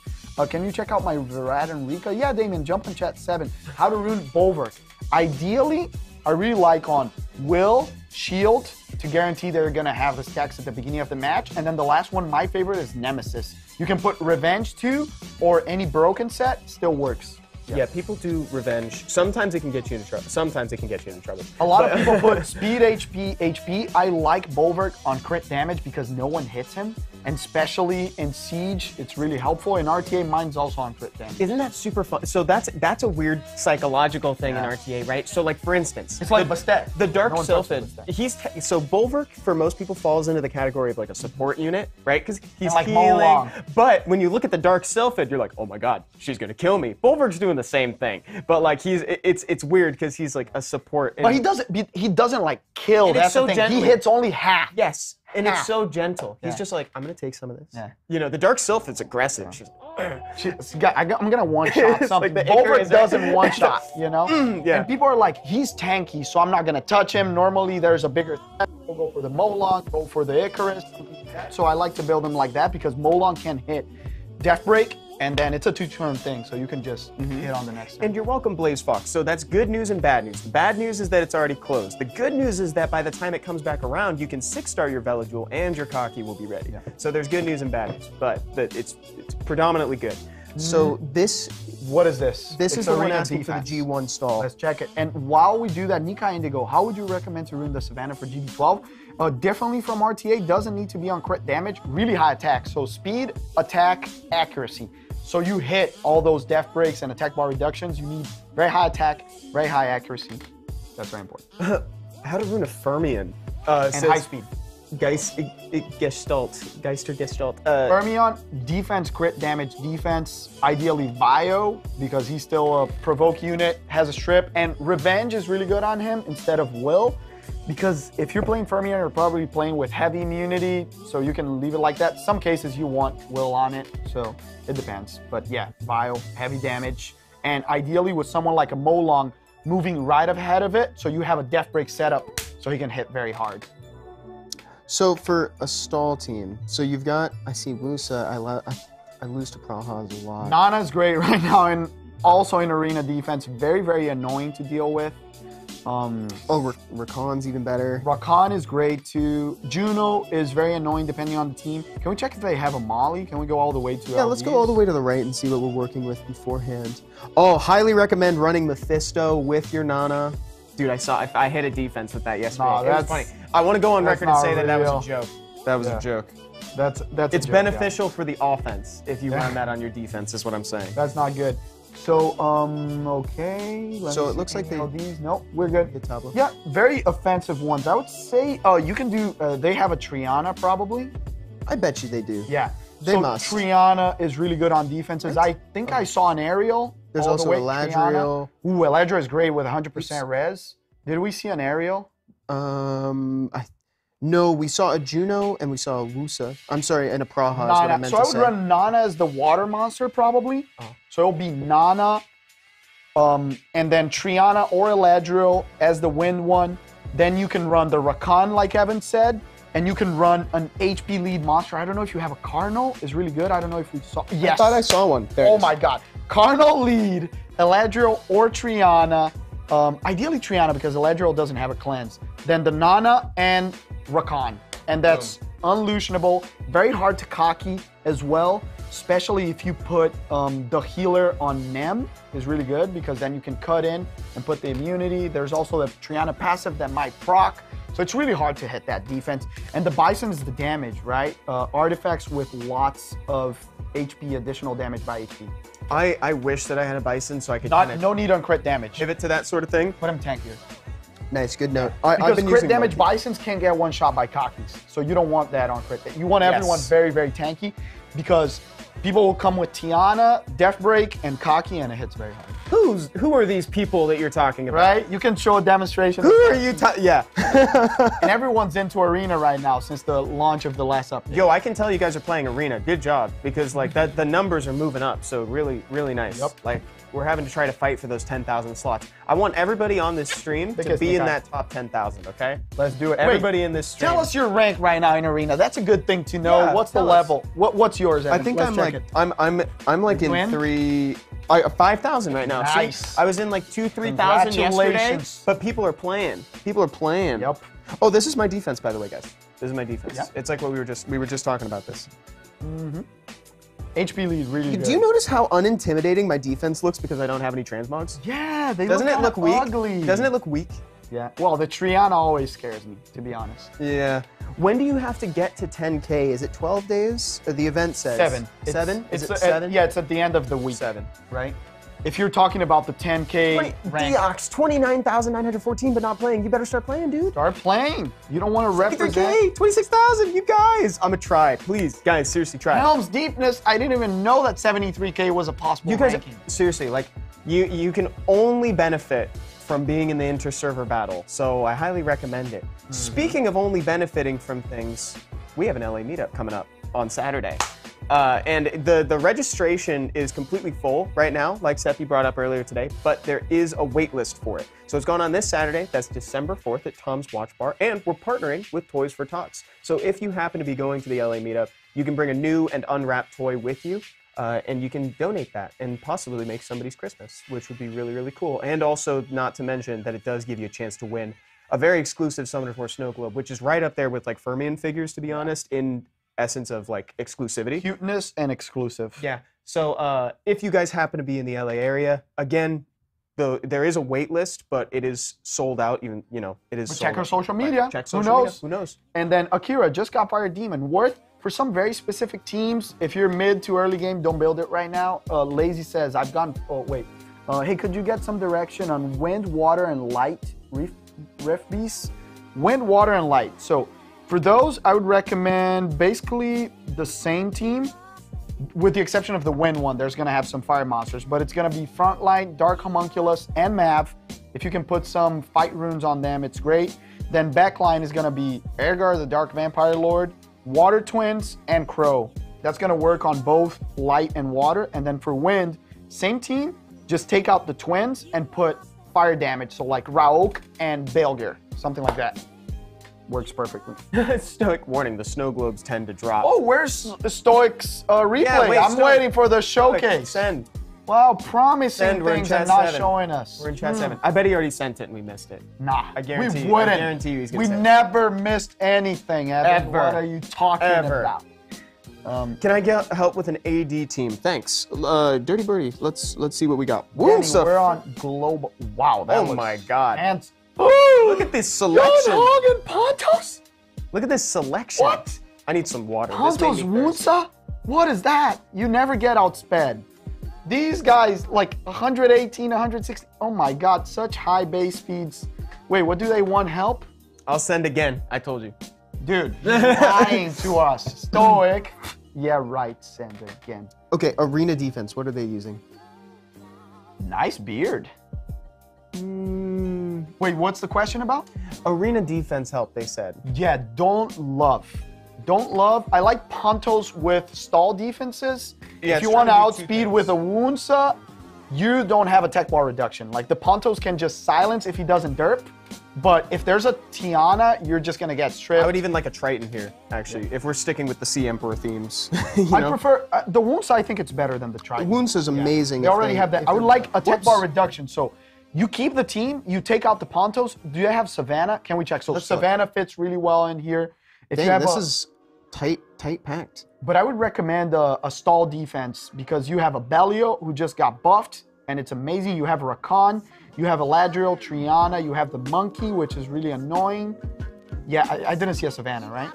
B: Can you check out my Virad and Rika? Yeah, Damien, jump in chat 7. How to Ruin Bolvark. Ideally, I really like on Will, Shield, to guarantee they're going to have the stacks at the beginning of the match. And then the last one, my favorite, is Nemesis. You can put Revenge 2 or any broken set, still works.
A: Yeah, people do Revenge. Sometimes it can get you into trouble. Sometimes it can get you into trouble.
B: A lot of people put Speed HP. I like Bolvark on crit damage because no one hits him. And especially in Siege, it's really helpful. In RTA, mine's also on crit damage.
A: Isn't that super fun? So that's a weird psychological thing in RTA, right? So like, for instance,
B: it's like Bastet.
A: The Dark Sylphid, so Bolvark for most people falls into the category of like a support unit, right? Because he's
B: like
A: healing. But when you look at the Dark Sylphid, you're like, oh my god, she's gonna kill me. Bolvark's doing the same thing, but like it's weird because he's like a support.
B: But he doesn't like kill. That's the thing. He hits only half.
A: Yes. And it's so gentle. He's just like, I'm gonna take some of this.
B: Yeah.
A: You know, the Dark Sylphid's aggressive. She's
B: I'm gonna one-shot something.
A: Like
B: Bolvark doesn't one-shot, you know?
A: Yeah.
B: And people are like, he's tanky, so I'm not gonna touch him. Normally, there's a bigger threat. We'll go for the Molong, go for the Icarus. So I like to build him like that because Molong can hit Death Break, and then it's a 2-turn thing, so you can just hit on the next turn.
A: And you're welcome, Blaze Fox. So that's good news and bad news. The bad news is that it's already closed. The good news is that by the time it comes back around, you can 6-star your Velajewel and your Kaki will be ready. Yeah. So there's good news and bad news, but it's predominantly good. So this...
B: What is this?
A: This is the one asking for the G1 stall.
B: Let's check it. And while we do that, Nika Indigo, how would you recommend to ruin the Savannah for GB12? Differently from RTA, doesn't need to be on crit damage, really high attack. So speed, attack, accuracy. So you hit all those death breaks and attack bar reductions, you need very high attack, very high accuracy. That's very important.
A: How to ruin a Fermion?
B: And high speed.
A: Geister Gestalt.
B: Fermion, defense, crit damage, defense, ideally bio, because he's still a provoke unit, has a strip, and revenge is really good on him instead of will, because if you're playing Fermion, you're probably playing with heavy immunity, so you can leave it like that. Some cases you want will on it, so it depends. But yeah, bio, heavy damage, and ideally with someone like a Molong moving right ahead of it, so you have a death break setup, so he can hit very hard.
A: So for a stall team, so you've got, I see Wusa, I lose to Prahas a lot.
B: Nana's great right now, and also in arena defense, very, very annoying to deal with.
A: Rakan's even better.
B: Rakan is great too. Juno is very annoying depending on the team. Can we check if they have a Molly? Can we go all the way to
A: Yeah, let's go all the way to the right and see what we're working with beforehand. Oh, highly recommend running Mephisto with your Nana. Dude, I hit a defense with that yesterday.
B: No,
A: it was funny. I want to go on record and say that
B: real.
A: was a joke. That was a joke.
B: That's
A: It's beneficial for the offense if you run that on your defense, is what I'm saying.
B: That's not good. So, okay.
A: So it looks like
B: these. Nope, we're good.
A: Hit tableau.
B: Yeah, very offensive ones. I would say, you can do, they have a Triana probably.
A: I bet you they do.
B: Yeah.
A: They must.
B: Triana is really good on defenses. I think I saw an aerial.
A: There's also Eladriel.
B: Ooh, Eladriel is great with 100% res. Did we see an aerial?
A: No, we saw a Juno and we saw a Wusa. I'm sorry, and a Praha.
B: Nana. So I would run Nana as the water monster probably. So it'll be Nana, and then Triana or Eladriel as the wind one. Then you can run the Rakan, like Evan said, and you can run an HP lead monster. I don't know if you have a Cardinal. It's really good. I don't know if we saw. Yes.
A: I thought I saw one. There
B: oh my God. Cardinal lead, Eladriel or Triana. Ideally Triana because Eladriel doesn't have a cleanse. Then the Nana and Rakan. And that's unloosenable. Very hard to cocky as well, especially if you put the healer on Nem is really good because then you can cut in and put the immunity. There's also the Triana passive that might proc. So it's really hard to hit that defense. And the Bison is the damage, right? Artifacts with lots of HP, additional damage by HP.
A: I wish that I had a Bison so I could
B: no need on crit damage.
A: pivot to that sort of thing.
B: Put him tankier.
A: Nice, good note.
B: Because crit damage Bisons can't get one shot by cockies. So you don't want that on crit. You want everyone very, very tanky because people will come with Tiana, Death Break, and cocky, and it hits very hard.
A: Who are these people that you're talking about?
B: Right? You can show a demonstration.
A: Who are you? Yeah.
B: And everyone's into Arena right now since the launch of the last update.
A: Yo, I can tell you guys are playing Arena. Good job, because like the numbers are moving up. So really, really nice.
B: Yep.
A: Like we're having to try to fight for those 10,000 slots. I want everybody on this stream to be in that top 10,000. Okay?
B: Let's do it.
A: Everybody in this stream.
B: Tell us your rank right now in Arena. That's a good thing to know.
A: Yeah,
B: what's the level? What's yours? Evan?
A: I think
B: Let's
A: I'm like in 5,000 right now.
B: Nice.
A: So I was in like 3,000 yesterday, but people are playing. People are playing.
B: Yep.
A: Oh, this is my defense, by the way, guys. This is my defense.
B: Yep.
A: It's like what we were just talking about this.
B: Mm-hmm. HP lead really good.
A: Do you notice how unintimidating my defense looks because I don't have any transmogs?
B: Yeah, they
A: Doesn't it look weak?
B: ugly.
A: Doesn't it look weak?
B: Yeah. Well, the Triana always scares me, to be honest.
A: Yeah. When do you have to get to 10K? Is it 12 days? Or the event says?
B: 7.
A: 7? Is it 7?
B: Yeah, it's at the end of the week.
A: 7.
B: Right? If you're talking about the 10K rank.
A: Deox, 29,914 but not playing. You better start playing, dude.
B: Start playing. You don't want to represent.
A: 23K, 26,000, you guys. I'm gonna try, please. Guys, seriously, try.
B: Helm's Deepness, I didn't even know that 73K was a possible ranking.
A: Seriously, like, you can only benefit from being in the inter-server battle, so I highly recommend it. Speaking of only benefiting from things, we have an LA meetup coming up on Saturday. And the registration is completely full right now, like Seppi brought up earlier today, but there is a wait list for it. So it's going on this Saturday, that's December 4th at Tom's Watch Bar, and we're partnering with Toys for Tots. So if you happen to be going to the LA meetup, you can bring a new and unwrapped toy with you, and you can donate that and possibly make somebody's Christmas, which would be really, really cool. And also, not to mention that it does give you a chance to win a very exclusive Summoners War Snow Globe, which is right up there with like Fermion figures, to be honest, in essence of like exclusivity.
B: Cuteness and exclusive.
A: Yeah. So if you guys happen to be in the LA area, again, there is a wait list, but it is sold out. Even it is.
B: Check our social media.
A: Right. Check social media. Who knows?
B: And then Akira just got Fire Demon. Worth for some very specific teams. If you're mid to early game, don't build it right now. Lazy says I've gone. Oh wait. Hey, could you get some direction on wind, water, and light ref beasts? Wind, water, and light. So. For those, I would recommend basically the same team, with the exception of the wind one. There's going to have some fire monsters, but it's going to be Frontline, Dark Homunculus, and Mav. If you can put some fight runes on them, it's great. Then backline is going to be Ergar, the Dark Vampire Lord, Water Twins, and Crow. That's going to work on both light and water. And then for wind, same team, just take out the twins and put fire damage. So like Raok and Belger, something like that. works perfectly.
A: Stoic warning, the snow globes tend to drop.
B: Oh, where's Stoic's replay?
A: Yeah, wait,
B: I'm
A: Stoic.
B: waiting for the
A: Stoic,
B: showcase.
A: send.
B: Wow, promising
A: Send, we're in
B: things
A: chat
B: and not
A: 7.
B: showing us.
A: We're in chat 7. I bet he already sent it and we missed it.
B: Nah,
A: I guarantee
B: we
A: you.
B: wouldn't.
A: I guarantee you he's gonna
B: We
A: send it.
B: never missed anything, Evan.
A: Ever.
B: What are you talking
A: Ever.
B: about?
A: Can I get help with an AD team? Thanks. Dirty Birdie, let's see what we got.
B: Danny,
A: Woonsa.
B: we're on global. Wow, that
A: Oh
B: looks
A: my God.
B: fancy.
A: Look at this selection.
B: Hogan Pontos?
A: Look at this selection.
B: What?
A: I need some water.
B: Pontos
A: This made me thirsty.
B: Wunsa? What is that? You never get outsped. These guys, like 118, 160. Oh my God, such high base speeds. Wait, what do they want? Help?
A: I'll send again. I told you.
B: Dude, you're lying to us. Stoic. Yeah, right, send again.
A: Okay, arena defense. What are they using?
B: Nice beard. Wait, what's the question about?
A: Arena defense help, they said.
B: Yeah, don't love. Don't love. I like Pontos with stall defenses.
A: Yeah,
B: if you
A: it's
B: want to
A: trying to do two
B: outspeed
A: things.
B: with a Wunsa, you don't have a tech bar reduction. Like the Pontos can just silence if he doesn't derp. But if there's a Tiana, you're just going to get stripped.
A: I would even like a Triton here, actually, if we're sticking with the Sea Emperor themes.
B: I prefer the Wunsa. I think it's better than the Triton.
A: Wounds amazing.
B: They
A: if
B: already have that.
A: if
B: I would
A: they're-
B: like a tech bar
A: Whoops.
B: reduction. So you keep the team, you take out the Pontos. Do you have Savannah? Can we check? So
A: Let's look.
B: Savannah fits really well in here. If you
A: Dang,
B: have
A: this
B: a,
A: is tight packed.
B: But I would recommend a stall defense because you have a Bellio who just got buffed and it's amazing. You have Rakan, you have Eladriel, Triana, you have the Monkey, which is really annoying. Yeah, I didn't see a Savannah, right?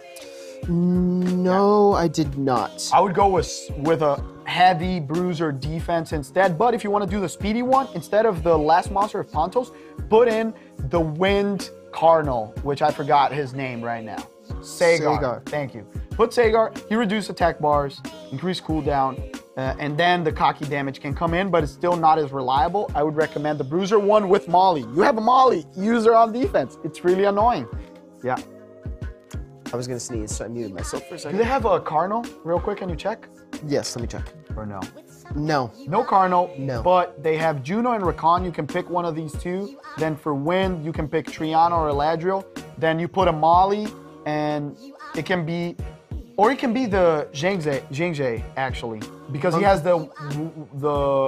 A: No, I did not.
B: I would go with a heavy bruiser defense instead. But if you want to do the speedy one, instead of the last monster of Pontos, put in the Wind Cardinal, which I forgot his name right now. Sagar. Thank you. Put Sagar, he reduces attack bars, increase cooldown, and then the cocky damage can come in, but it's still not as reliable. I would recommend the Bruiser one with Molly. You have a Molly, use her on defense. It's really annoying. Yeah.
A: I was gonna sneeze, so I muted myself for a
B: Do
A: second.
B: they have a Cardinal? Real quick, can you check?
A: Yes, let me check.
B: Or no?
A: No.
B: No Cardinal,
A: No.
B: but they have Juno and Rakan. You can pick one of these two. Then for Wind, you can pick Triana or Eladriel. Then you put a Molly, and it can be, or it can be the Zhengzhe actually, because he has the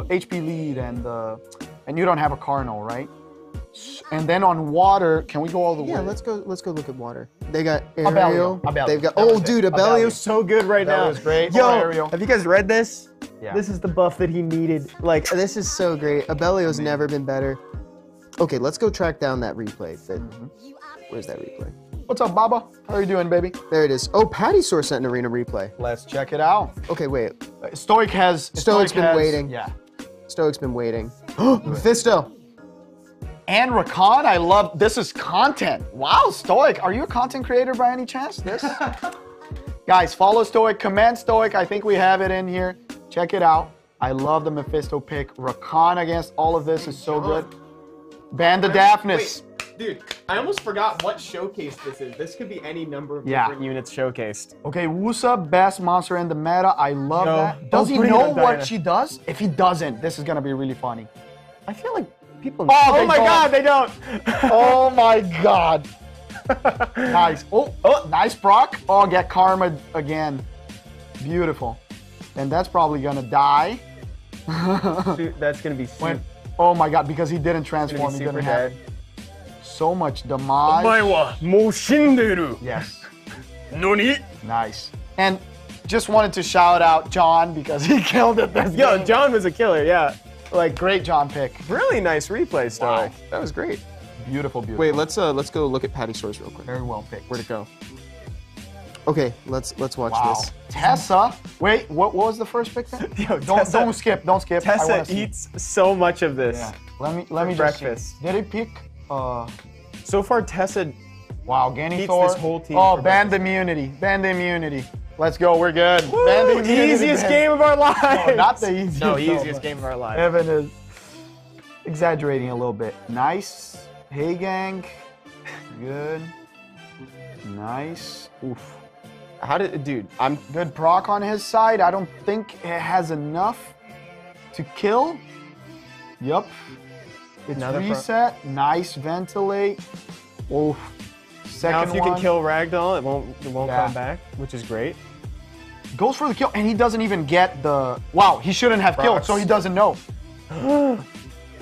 B: HP lead and you don't have a Cardinal, right? And then on water, can we go all the way?
A: Yeah, let's go look at water. They got Ariel.
B: Abellio.
A: They've got
B: That was it.
A: dude, Abellio's so good right now.
B: Abellio's great.
A: Yo,
B: Oh, Ariel.
A: have you guys read this?
B: Yeah.
A: This is the buff that he needed. Like, this is so great. Abellio's never been better. Okay, let's go track down that replay. Where's that replay?
B: What's up, Baba? How are you doing, baby?
A: There it is. Oh, Patty Source sent an arena replay.
B: Let's check it out.
A: Okay, wait.
B: Stoic's
A: been waiting.
B: Yeah.
A: Stoic's been waiting. Mephisto.
B: And Rakan, I love, this is content. Wow, Stoic, are you a content creator by any chance? This? Guys, follow Stoic, comment Stoic. I think we have it in here. Check it out. I love the Mephisto pick. Rakan against all of this is so good. Ban the Daphnis.
A: Dude, I almost forgot what showcase this is. This could be any number of
B: Yeah.
A: different units showcased.
B: Okay, Wusa, best monster in the meta. I love
A: Yo.
B: that. Does he
A: bring it
B: know
A: on,
B: what
A: Diana.
B: she does? If he doesn't, this is gonna be really funny.
A: I feel like people.
B: Oh, they
A: my
B: don't.
A: God, they don't.
B: Oh my God. Nice. Oh, nice Brock. Oh, get Karma again. Beautiful. And that's probably gonna die.
A: Dude, that's gonna be super,
B: Oh my God, because he didn't
A: gonna
B: transform.
A: be
B: He
A: super
B: didn't have
A: dead.
B: so much damage. Yes.
A: Noni?
B: Nice. And just wanted to shout out John because he killed it this
A: Yo,
B: game.
A: John was a killer, yeah.
B: Like, great John pick.
A: Really nice replay, Stoic.
B: Wow.
A: That was great.
B: Beautiful, beautiful.
A: Wait, let's go look at Patty Source real quick.
B: Very well picked.
A: Where'd it go? Okay, let's watch
B: Wow.
A: this.
B: Tessa. Wait, what was the first pick then?
A: Yo,
B: Don't skip. I
A: Tessa
B: wanna see.
A: eats so much of this.
B: Yeah. Let me just see.
A: breakfast.
B: Did he pick?
A: So far, Tessa.
B: Wow,
A: Eats
B: Ganithor.
A: this whole team
B: Oh,
A: for
B: band immunity. Band immunity. Let's go. We're good.
A: Woo,
B: Band immunity.
A: easiest game of our lives.
B: No, not the easiest.
A: No,
B: though,
A: easiest
B: but
A: game of our lives.
B: Evan is exaggerating a little bit. Nice. Hey, gang. Good. Nice. Oof.
A: How did, dude? I'm
B: Good proc on his side. I don't think it has enough to kill. Yup. It's
A: Another proc.
B: reset. Nice ventilate. Oh, second
A: now if you
B: one.
A: can kill Ragdoll, it won't
B: Yeah.
A: come back, which is great.
B: Goes for the kill, and he doesn't even get the. Wow, he shouldn't have killed, so he doesn't know.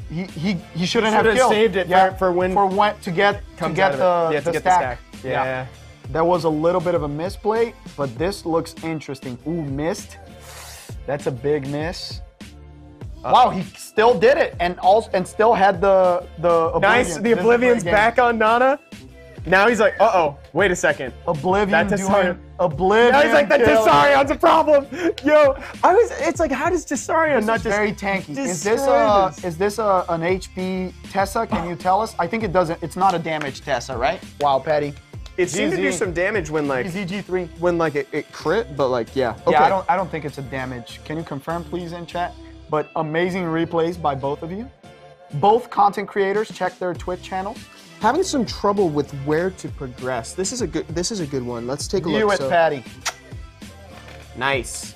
B: he shouldn't have killed.
A: Saved it for when
B: to get the stack.
A: Yeah.
B: That was a little bit of a misplay, but this looks interesting. Ooh, missed. That's a big miss. Wow, he still did it, and still had the Oblivion.
A: Nice. The Oblivion's back on Nana. Now he's like, uh-oh, wait a second.
B: Oblivion
A: That
B: doing Oblivion.
A: Now he's like, that
B: kill.
A: Tessarion's a problem. Yo, it's like, how does Tessarion not just
B: very tanky? Is this an HP Tessa? Can you tell us? I think it doesn't. It's not a damage Tessa, right? Wow, Patty.
A: It seemed to do some damage when like
B: ZG3.
A: When like it crit, but like yeah. Okay.
B: Yeah, I don't think it's a damage. Can you confirm, please, in chat? But amazing replays by both of you. Both content creators. Check their Twitch channels.
A: Having some trouble with where to progress. This is a good one. Let's take a look.
B: You it, Patty.
A: Nice.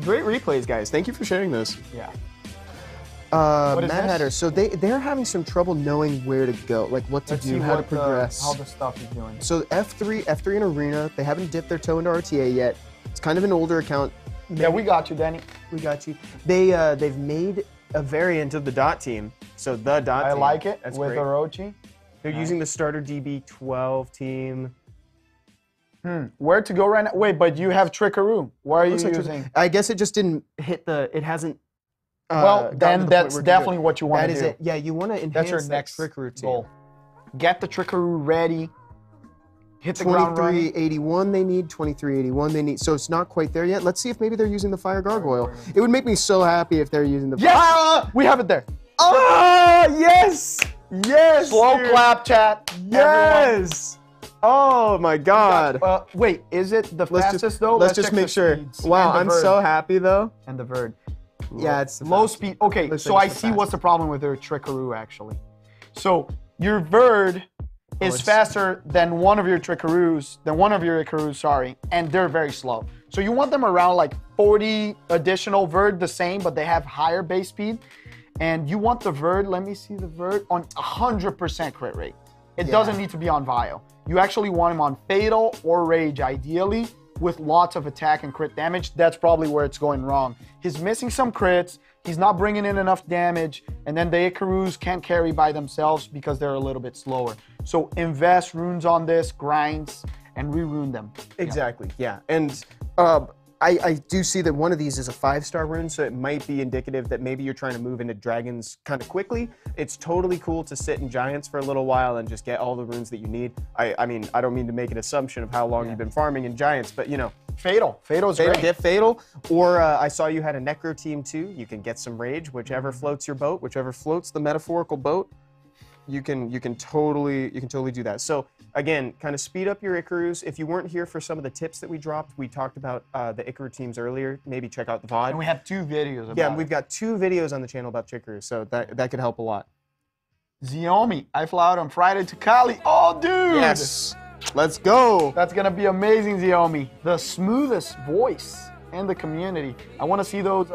A: Great replays, guys. Thank you for sharing those.
B: Yeah.
A: What is Mad Hatter. So they're having some trouble knowing where to go, like what to do, how to progress.
B: How the stuff is doing.
A: So F3 in Arena, they haven't dipped their toe into RTA yet. It's kind of an older account.
B: Yeah, we got you, Danny.
A: We got you. They've made a variant of the dot team. So the dot team.
B: I like it.
A: That's
B: with
A: great.
B: Orochi.
A: They're using the starter DB12 team.
B: Where to go right now? Wait, but you have Trickery. Why are you using?
A: I guess it just didn't hit the. It hasn't.
B: Well, then that's definitely what you want to do.
A: That is it. Yeah, you want to enhance
B: that's your
A: that
B: next
A: Trickery
B: goal. Get the Trickery ready. Hit the ground running.
A: 2381 they need. 2381 they need. So it's not quite there yet. Let's see if maybe they're using the Fire Gargoyle. It would make me so happy if they're using the.
B: Yes! We have it there.
A: Oh yes! Yes!
B: Slow clap, chat.
A: Yes! Oh my God!
B: Wait, is it the fastest though?
A: Let's just make sure. Wow, I'm so happy though.
B: And the Verd.
A: Yeah, it's
B: low speed. Okay, so I see what's the problem with their Trickery actually. So your Verd is faster than one of your Trickeries, sorry, and they're very slow. So you want them around like 40 additional Verd, the same, but they have higher base speed. And you want the Verd, let me see the Verd, on 100% crit rate. It doesn't need to be on Vile. You actually want him on Fatal or Rage, ideally, with lots of attack and crit damage. That's probably where it's going wrong. He's missing some crits, he's not bringing in enough damage, and then the Icarus can't carry by themselves because they're a little bit slower. So invest runes on this, grinds, and re-rune them.
A: Exactly, yeah. And I do see that one of these is a 5-star rune, so it might be indicative that maybe you're trying to move into dragons kind of quickly. It's totally cool to sit in giants for a little while and just get all the runes that you need. I mean, I don't mean to make an assumption of how long you've been farming in giants, but you know.
B: Fatal's great.
A: Get Fatal, or I saw you had a Necro team too. You can get some Rage, whichever floats your boat, whichever floats the metaphorical boat. You can totally do that. So again, kind of speed up your Icarus. If you weren't here for some of the tips that we dropped, we talked about the Icaru teams earlier. Maybe check out the VOD.
B: And we have 2 videos about it.
A: Yeah, we've got 2 videos on the channel about Trickery, so that could help a lot.
B: Xiaomi, I fly out on Friday to Cali. Oh, dude!
A: Yes, let's go.
B: That's gonna be amazing, Xiaomi. The smoothest voice in the community. I want to see those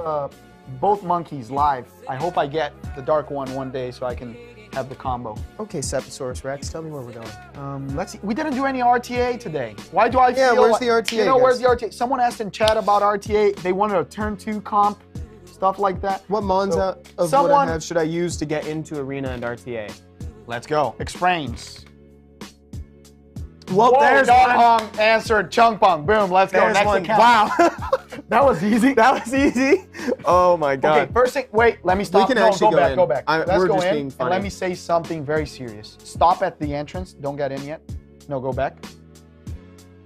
B: both monkeys live. I hope I get the dark one day so I can have the combo.
A: Okay, Septosaurus Rex, tell me where we're going.
B: Let's see. We didn't do any RTA today. Why do I feel
A: where's
B: like,
A: the RTA,
B: You know,
A: guys?
B: where's the RTA? Someone asked in chat about RTA. They wanted a turn 2 comp, stuff like that.
A: What mons out of what I have should I use to get into Arena and RTA?
B: Let's go. Explains.
A: Well,
B: Whoa,
A: there's
B: Don
A: one.
B: Hong answered Chung Pong. Boom, let's go.
A: There's
B: Next
A: one.
B: account.
A: Wow.
B: That was easy.
A: That was easy. Oh my God.
B: Okay, first thing, wait, let me stop.
A: We can actually
B: go back. Let's
A: we're
B: go
A: just
B: in
A: being
B: and
A: funny.
B: let me say something very serious. Stop at the entrance. Don't get in yet. No, go back.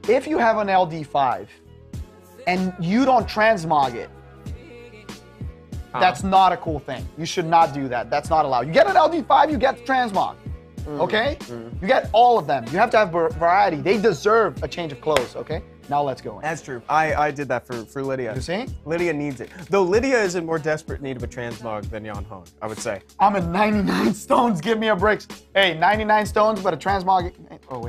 B: If you have an LD5 and you don't transmog it, that's not a cool thing. You should not do that. That's not allowed. You get an LD5, you get the transmog. Okay? You get all of them. You have to have variety. They deserve a change of clothes, okay? Now let's go in.
A: That's true. I did that for Lydia.
B: You see?
A: Lydia needs it. Though Lydia is in more desperate need of a transmog than Jan Hong, I would say.
B: I'm at 99 stones. Give me a break. Hey, 99 stones, but a transmog. Oh,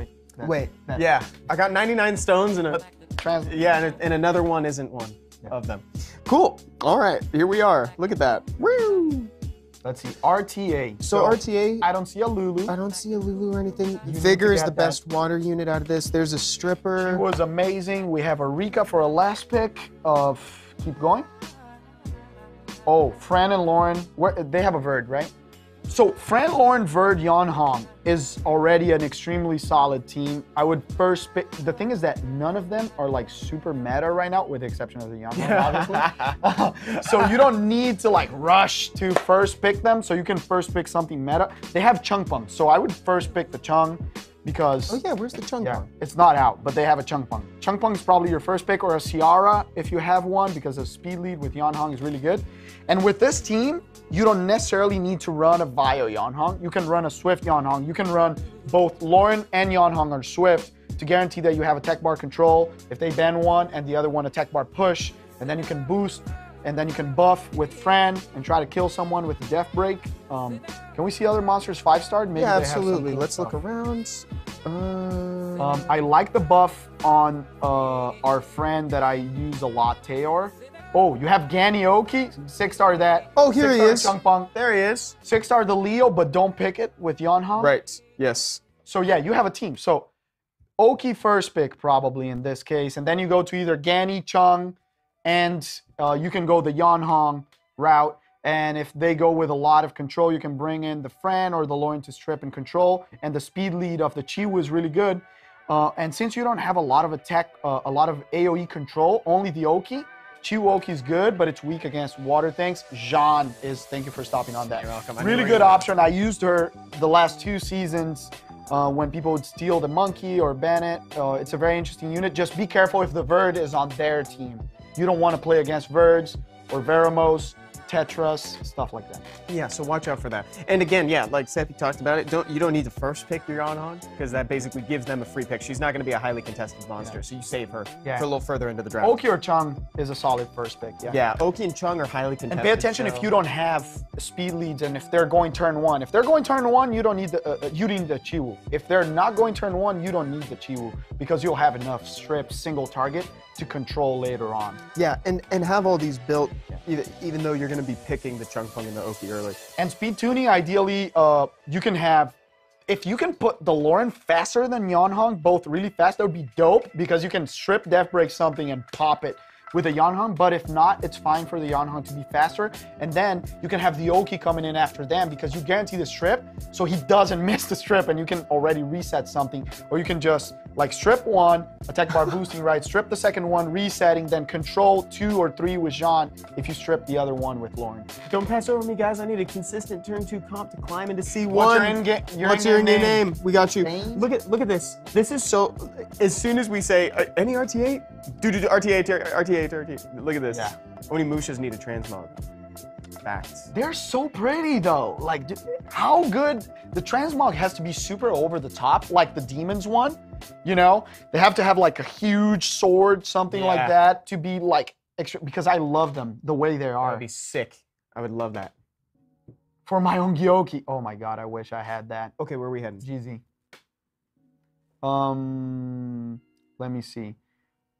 B: wait.
A: Yeah. I got 99 stones and
B: a...
A: and another one isn't one of them. Cool. All right. Here we are. Look at that. Woo!
B: Let's see, RTA.
A: So RTA,
B: I don't see a Lulu.
A: I don't see a Lulu or anything.
B: need
A: Vigor
B: to
A: is
B: get
A: the
B: that.
A: best water unit out of this. There's a stripper.
B: It was amazing. We have a Rika for a last pick of, keep going. Oh, Fran and Lauren, they have a Verd, right? So Fran, Lauren, Verd, Yon Hong is already an extremely solid team. I would first pick, the thing is that none of them are like super meta right now, with the exception of the Yon Hong, obviously. So you don't need to like rush to first pick them, so you can first pick something meta. They have Chung Pung, so I would first pick the Chung because...
A: Oh yeah, where's the Chung Pung?
B: It's not out, but they have a Chung Pung. Chung Pung is probably your first pick, or a Ciara if you have one, because the speed lead with Yon Hong is really good. And with this team, you don't necessarily need to run a Bio Yon Hong. You can run a Swift Yon Hong. You can run both Lauren and Yon Hong on Swift to guarantee that you have a tech bar control. If they ban one and the other one a tech bar push, and then you can boost, and then you can buff with Fran and try to kill someone with the Death Break. Can we see other monsters 5-starred? Maybe
A: Yeah,
B: they have
A: absolutely.
B: some
A: Let's
B: cool
A: look
B: stuff.
A: around.
B: I like the buff on our friend that I use a lot, Teor. Oh, you have Ganioki, 6-star that.
A: Oh, here he
B: 6-star
A: is.
B: Chung Pung.
A: There he is.
B: 6-star the Leo, but don't pick it with Yon Hong.
A: Right. Yes.
B: So yeah, you have a team. So Oki first pick probably in this case, and then you go to either Gani, Chung, and you can go the Yon Hong route. And if they go with a lot of control, you can bring in the Fran or the Lauren to strip and control. And the speed lead of the Chiwu is really good. And since you don't have a lot of attack, a lot of AoE control, only the Oki. Chiwu Oki is good, but it's weak against water things. Jean is, thank you for stopping on that.
A: You're welcome.
B: Really good option. I used her the last 2 seasons when people would steal the monkey or ban it. It's a very interesting unit. Just be careful if the Verd is on their team. You don't want to play against Verds or Veramos, Tetras, stuff like that.
A: Yeah, so watch out for that. And again, yeah, like Seppi talked about it, you don't need to first pick your Yon Hong, because that basically gives them a free pick. She's not going to be a highly contested monster, so you save her for a little further into the draft.
B: Oki or Chung is a solid first pick,
A: Yeah, Oki and Chung are highly contested.
B: And pay attention if you don't have speed leads and if they're going turn 1. If they're going turn 1, you don't need the you need the Chiwu. If they're not going turn 1, you don't need the Chiwu, because you'll have enough strip single target to control later on.
A: Yeah, and have all these built, even though you're going to be picking the Chung Pung and the Oki early.
B: And speed tuning, ideally, you can have, if you can put the Lauren faster than Yon Hong, both really fast, that would be dope, because you can strip Death Break something and pop it with a Yon Hong. But if not, it's fine for the Yon Hong to be faster. And then you can have the Oki coming in after them, because you guarantee the strip, so he doesn't miss the strip, and you can already reset something. Or you can just like strip 1, attack bar boosting, right? Strip the second one, resetting, then control 2 or 3 with Jean if you strip the other one with Lauren.
A: Don't pass over me, guys. I need a consistent turn 2 comp to climb into C1.
B: What's your in-game
A: name? We got you.
B: Name?
A: Look at this. This is so. As soon as we say any RTA, do RTA. Look at this.
B: Yeah.
A: Only Mushas need a transmog. Facts.
B: They're so pretty though. Like, how good? The transmog has to be super over the top, like the Demons one. You know, they have to have like a huge sword, something like that, to be like extra. Because I love them the way they are.
A: That would be sick. I would love that.
B: For my own Gyoki. Oh my god, I wish I had that.
A: Okay, where are we heading?
B: GZ. Let me see.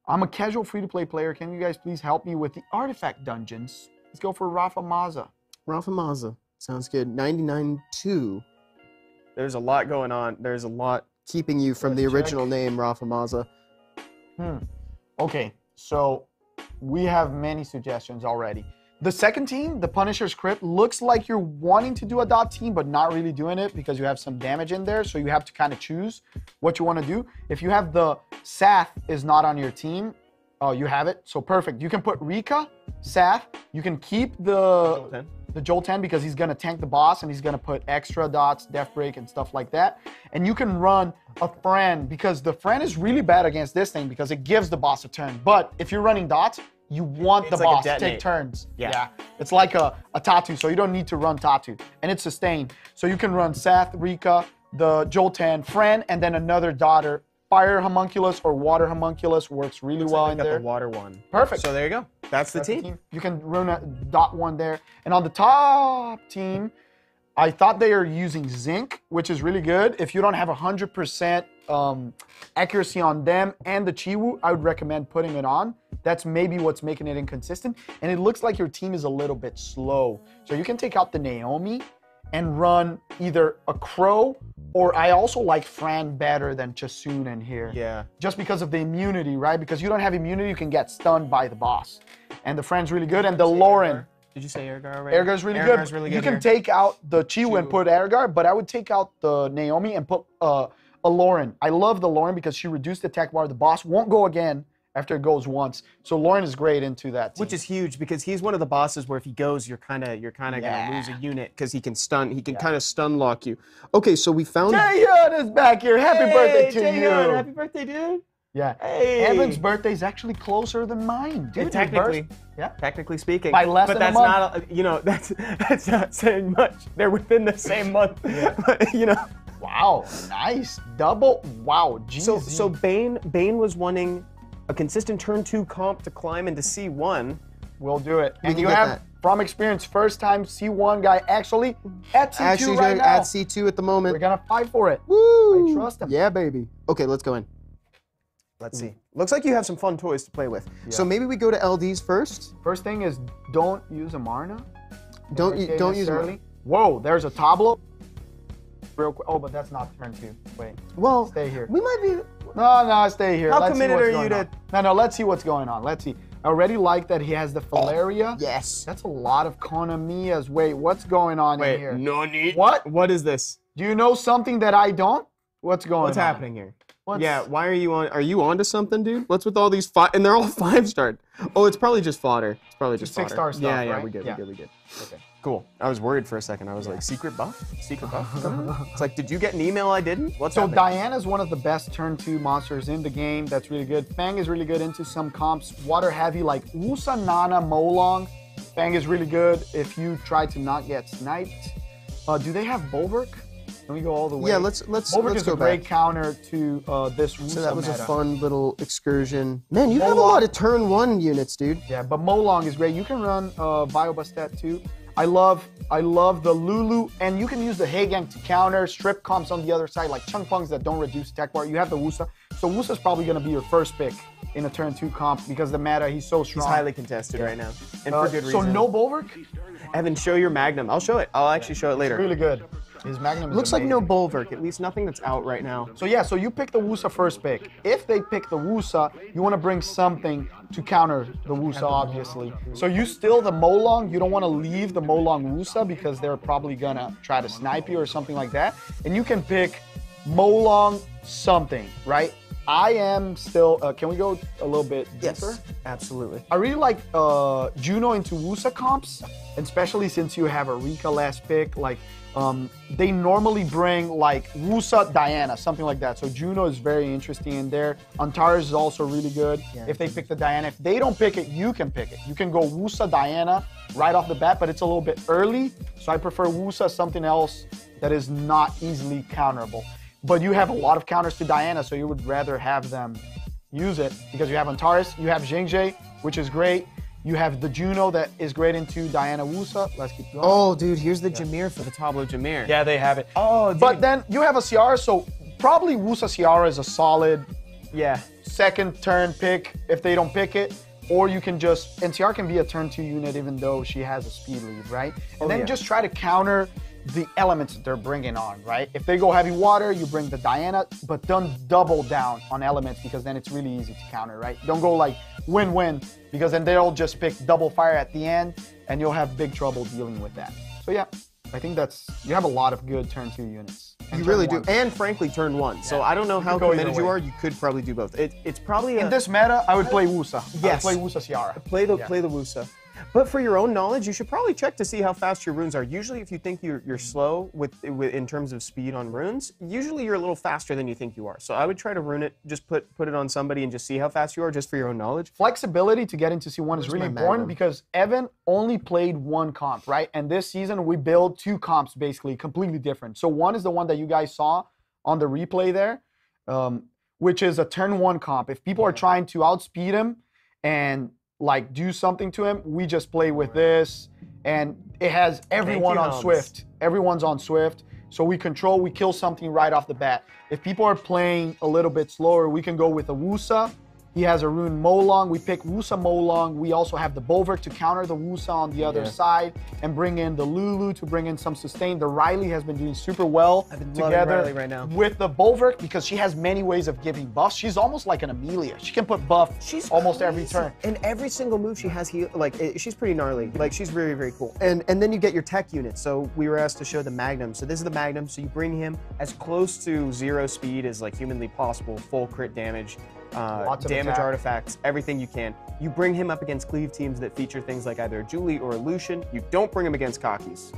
B: I'm a casual free-to-play player. Can you guys please help me with the artifact dungeons? Let's go for Rafa Maza.
A: Rafa Maza. Sounds good. 99-2. There's a lot going on. There's a lot keeping you from the original name, Rafa Maza.
B: Okay, so we have many suggestions already. The second team, the Punisher's Crypt, looks like you're wanting to do a dot team, but not really doing it because you have some damage in there. So you have to kind of choose what you want to do. If you have the Sath is not on your team, oh, you have it. So perfect. You can put Rika, Sath. You can keep the Joel 10 because he's going to tank the boss and he's going to put extra dots, Death Break, and stuff like that. And you can run a Fran because the Fran is really bad against this thing because it gives the boss a turn. But if you're running dots, you want the boss to take turns. Yeah. It's like a Tatu, so you don't need to run Tatu. And it's sustained. So you can run Sath, Rika, the Joel 10, Fran, and then another daughter. Fire Homunculus or Water Homunculus works really well in there.
A: The water one.
B: Perfect.
A: So there you go. That's the team.
B: You can run a dot one there. And on the top team, I thought they are using zinc, which is really good. If you don't have 100% accuracy on them and the Chiwu, I would recommend putting it on. That's maybe what's making it inconsistent. And it looks like your team is a little bit slow. So you can take out the Naomi and run either a Crow, or I also like Fran better than Chasun in here.
A: Yeah.
B: Just because of the immunity, right? Because you don't have immunity, you can get stunned by the boss. And the Fran's really good. And the Lauren.
A: Did you say Ergar already?
B: Ergar's really good.
A: Really good.
B: You can take out the Chiwu and put Ergar, but I would take out the Naomi and put a Lauren. I love the Lauren because she reduced the attack bar. The boss won't go again after it goes once. So Lauren is great into that team.
A: Which is huge because he's one of the bosses where if he goes, you're kind of gonna lose a unit because he can stun. He can kind of stun lock you. Okay, so we found.
B: Jaehyun is back here. Happy birthday to you.
A: Happy birthday, dude.
B: Yeah.
A: Hey.
B: Evan's birthday is actually closer than mine. Dude,
A: technically speaking.
B: By less than a month.
A: Not, you know, that's not saying much. They're within the same month. But, you know.
B: Wow, nice. Double. Wow, geez.
A: So Bane was wanting a consistent turn 2 comp to climb into C1.
B: We'll do it. And you have, from experience, first time C1 guy actually at C2 right now.
A: At C2 at the moment.
B: We're gonna fight for it.
A: Woo!
B: I trust him.
A: Yeah, baby. Okay, let's go in. Let's see. Looks like you have some fun toys to play with. Yeah. So maybe we go to LDs first.
B: First thing is don't use a Marna.
A: Don't use Marna.
B: Whoa, there's a tableau. Real quick. Oh, but that's not turn 2. Wait.
A: Well,
B: stay here.
A: We might be.
B: No, stay here.
A: How committed are you to?
B: No, let's see what's going on. Let's see. I already like that he has the Filaria.
A: Yes.
B: That's a lot of Konamias. Wait, what's going on in here?
A: No need.
B: What?
A: What is this?
B: Do you know something that I don't? What's going on?
A: What's happening here? Yeah, why are you on? Are you on to something, dude? What's with all these five? And they're all 5-starred. Oh, it's probably just fodder. It's probably just fodder.
B: 6-star stuff,
A: Yeah,
B: right?
A: we good. Okay.
B: Cool.
A: I was worried for a second. I was like, secret buff? Secret buff? It's like, did you get an email I didn't? What's
B: so
A: happening?
B: Diana is one of the best turn 2 monsters in the game. That's really good. Fang is really good into some comps. Water heavy like Wusa, Nana, Molong. Fang is really good if you try to not get sniped. Do they have Bolvark? Can we go all the way?
A: Yeah, let's
B: Bolvark is
A: go
B: a great
A: back.
B: counter to this Wusa
A: So that was
B: meta.
A: a fun little excursion. Man, you have a lot of turn 1 units, dude.
B: Yeah, but Molong is great. You can run Biobastet too. I love the Lulu, and you can use the Hagang to counter strip comps on the other side, like Chung Pungs that don't reduce attack bar. You have the Wusa. So Wusa's probably going to be your first pick in a turn 2 comp because the meta, he's so strong.
A: He's highly contested right now, and for good reason.
B: So no Bolvark?
A: Evan, show your Magnum. I'll show it. I'll actually show it later.
B: It's really good. His Magnum is
A: Looks like
B: amazing.
A: no Bolvark, at least nothing that's out right now.
B: So yeah, so you pick the Wusa first pick. If they pick the Wusa, you want to bring something to counter the Wusa, obviously. So you steal the Molong. You don't want to leave the Molong Wusa because they're probably going to try to snipe you or something like that. And you can pick Molong something, right? I am still, can we go a little bit deeper?
A: Yes, absolutely.
B: I really like Juno into Wusa comps, especially since you have a Rika last pick. Like, they normally bring like Wusa Diana, something like that. So Juno is very interesting in there. Antares is also really good if they pick the Diana. If they don't pick it, you can pick it. You can go Wusa Diana right off the bat, but it's a little bit early. So I prefer Wusa, something else that is not easily counterable. But you have a lot of counters to Diana, so you would rather have them use it because you have Antares, you have Jingjae, which is great. You have the Juno that is great into Diana Wusa. Let's keep going.
A: Oh, dude, here's the Jameer for the Tableau Jameer.
B: Yeah, they have it.
A: Oh, dude.
B: But then you have a Ciara, so probably Wusa Ciara is a solid second turn pick if they don't pick it. Or you can just, and Ciara can be a turn 2 unit even though she has a speed lead, right? And then just try to counter the elements that they're bringing on, right? If they go heavy water, you bring the Diana, but don't double down on elements because then it's really easy to counter, right? Don't go like win-win because then they'll just pick double fire at the end and you'll have big trouble dealing with that. So yeah, I think you have a lot of good turn 2 units.
A: You really do, and frankly, turn 1. Yeah. So I don't know how committed you are. You could probably do both. It's probably
B: in this meta. I would play Wusa.
A: Yes,
B: I would play Wusa Ciara.
A: Play the Wusa. But for your own knowledge, you should probably check to see how fast your runes are. Usually, if you think you're slow in terms of speed on runes, usually you're a little faster than you think you are. So I would try to rune it, just put it on somebody and just see how fast you are, just for your own knowledge.
B: Flexibility to get into C1 is really important because Evan only played 1 comp, right? And this season we build 2 comps basically completely different. So one is the one that you guys saw on the replay there, which is a turn 1 comp. If people are trying to outspeed him and like do something to him, we just play with this and it has everyone on
A: Hans.
B: Swift. Everyone's on Swift. So we kill something right off the bat. If people are playing a little bit slower, we can go with a Wusa. He has a rune Molong. We pick Wusa Molong. We also have the Bolvark to counter the Wusa on the other side and bring in the Lulu to bring in some sustain. The Riley has been doing super well together
A: Riley right now.
B: with the Bolvark because she has many ways of giving buffs. She's almost like an Amelia. She can put buff almost every turn.
A: And every single move she has, she's pretty gnarly. Like, she's very, very cool. And then you get your tech units. So we were asked to show the Magnum. So this is the Magnum. So you bring him as close to 0 speed as like humanly possible, full crit damage. Damage artifacts, everything you can. You bring him up against cleave teams that feature things like either a Julie or a Lucian. You don't bring him against cockies.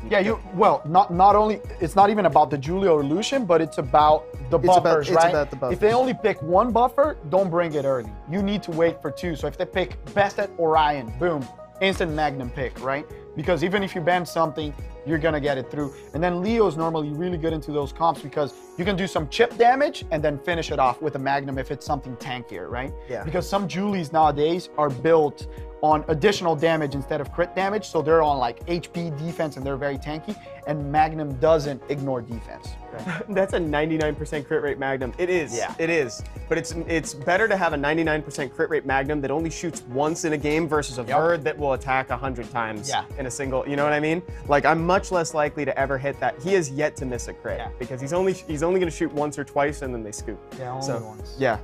B: Not only, it's not even about the Julie or Lucian, but it's about the buffers, right?
A: It's about the buffers.
B: If they only pick one buffer, don't bring it early. You need to wait for 2. So if they pick best at Orion, boom, instant Magnum pick, right? Because even if you ban something, you're gonna get it through. And then Leo's normally really good into those comps because you can do some chip damage and then finish it off with a Magnum if it's something tankier, right?
A: Yeah.
B: Because some Julies nowadays are built on additional damage instead of crit damage, so they're on like HP defense and they're very tanky, and Magnum doesn't ignore defense. Right?
A: That's a 99% crit rate Magnum. It is.
B: Yeah.
A: It is. But it's better to have a 99% crit rate Magnum that only shoots once in a game versus a Verd that will attack 100 times in a single, you know what I mean? Like, I'm much less likely to ever hit that. He has yet to miss a crit because he's only going to shoot once or twice and then they scoop.
B: Yeah, only once.
A: Yeah.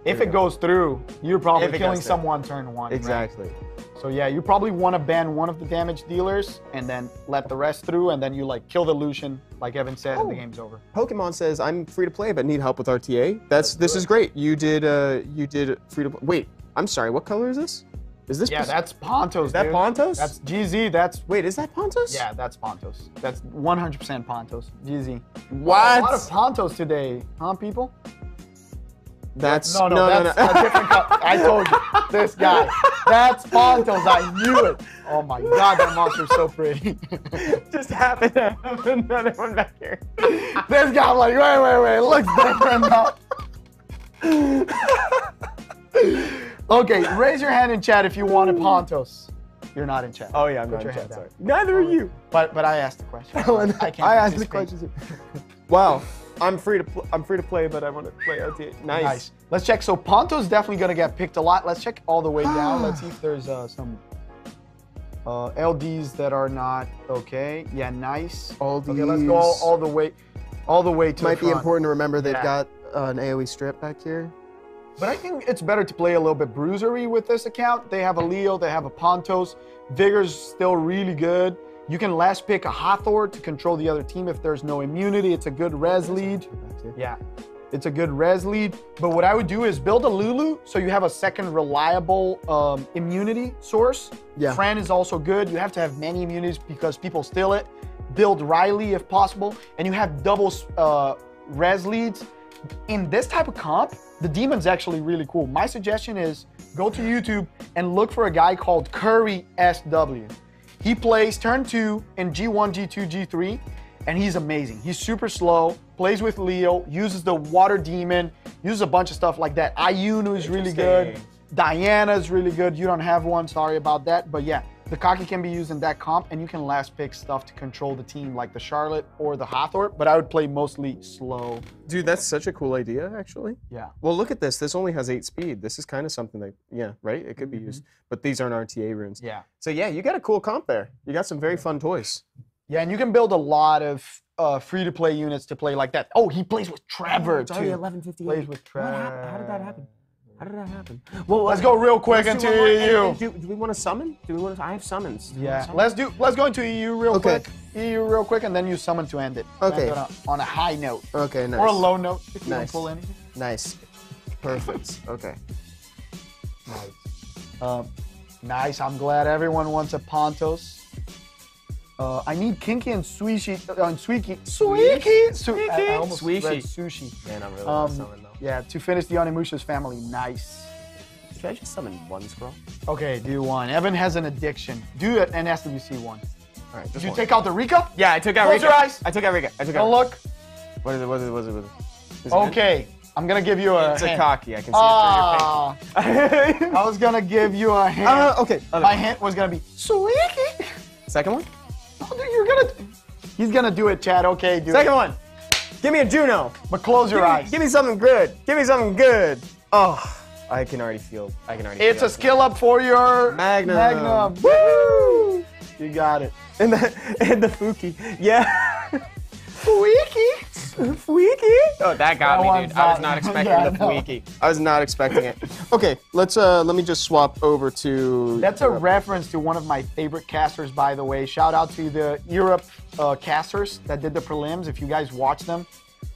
B: If it goes through, you're probably killing someone turn 1.
A: Exactly.
B: Right? So yeah, you probably want to ban one of the damage dealers and then let the rest through, and then you like kill the Lucian, like Evan said, and the game's over.
A: Pokemon says I'm free to play but need help with RTA. This is great. You did free to play. Wait, I'm sorry. What color is this? Is this?
B: Yeah, that's Pontos.
A: Is that
B: dude.
A: Pontos?
B: That's GZ. That's
A: wait. Is that Pontos?
B: Yeah, that's Pontos. That's 100% Pontos. GZ.
A: What?
B: A lot of Pontos today, huh, people?
A: That's
B: no, that's a different color. I told you, this guy. That's Pontos. I knew it. Oh my God, that monster's so pretty.
A: Just happened to have another one back here.
B: This guy, I'm like, wait, it looks different now. Okay, raise your hand in chat if you wanted Pontos. You're not in chat.
A: Oh yeah, I'm not in chat. Sorry. Neither are you.
B: But I asked the question.
A: I asked the question. Wow. I'm free to play, but I want to play RTA. Nice.
B: Let's check. So Ponto's definitely gonna get picked a lot. Let's check all the way down. Let's see if there's some LDs that are not okay. Yeah, nice.
A: LDs.
B: Okay, let's go all the way to.
A: Might be important to remember they've got an AOE strip back here.
B: But I think it's better to play a little bit bruisery with this account. They have a Leo, they have a Pontos. Vigor's still really good. You can last pick a Hathor to control the other team if there's no immunity. It's a good res lead. Yeah, it's a good res lead. But what I would do is build a Lulu so you have a second reliable immunity source.
A: Yeah.
B: Fran is also good. You have to have many immunities because people steal it. Build Riley if possible. And you have double res leads. In this type of comp, the demon's actually really cool. My suggestion is go to YouTube and look for a guy called Curry SW. He plays turn 2 in G1, G2, G3, and he's amazing. He's super slow, plays with Leo, uses the water demon, uses a bunch of stuff like that. Ayunu is really good. Diana is really good. You don't have one, sorry about that. But yeah, the Kaki can be used in that comp, and you can last pick stuff to control the team like the Charlotte or the Hathor, but I would play mostly slow.
A: Dude, that's such a cool idea, actually.
B: Yeah.
A: Well, look at this. This only has 8 speed. This is kind of something that, yeah, right? It could be used, but these aren't RTA runes.
B: Yeah.
A: So yeah, you got a cool comp there. You got some very fun toys.
B: Yeah, and you can build a lot of free-to-play units to play like that. Oh, he plays with Trevor,
A: it's already 11:58.
B: Plays with Trevor.
A: How did that happen? How did that happen? Well,
B: let's go real quick into EU.
A: Do we want to summon? I have summons.
B: Yeah. Let's go into EU real quick. EU real quick, and then you summon to end it.
A: Okay.
B: On a high note.
A: Okay, nice.
B: Or a low note if you don't pull anything.
A: Nice. Perfect. Okay.
B: Nice. Nice. I'm glad everyone wants a Pontos. I need Kinky and Suishi. Suiki. I almost read Sushi.
A: Man, I'm really want to summon though.
B: Yeah, to finish the Onimusha's family. Nice.
A: Should I just summon one scroll?
B: Okay, do one. Evan has an addiction. Do it and SWC one.
A: All right.
B: Did you take out the Rika?
A: Yeah, I took out
B: Rika.
A: Close your eyes. I took out Rika.
B: Don't look.
A: What is it? Is it
B: okay. I'm gonna give you a
A: It's
B: hint.
A: a cocky. I can see it through your
B: I was gonna give you a hint.
A: Okay.
B: My hint was gonna be Suiki.
A: Second one?
B: Oh, dude, he's gonna do it, Chad. Okay, dude.
A: Second one. Give me a Juno.
B: But close your eyes.
A: Give me something good. Give me something good. Oh, I can already feel.
B: It's a skill up for your
A: Magnum.
B: Woo! You got it.
A: And the Fuki. Yeah.
B: Fuiki.
A: Oh, that got me, dude. I was not expecting the Fuiki. I was not expecting it. Okay, let me just swap over to.
B: That's a reference to one of my favorite casters, by the way. Shout out to the Europe casters that did the prelims. If you guys watch them,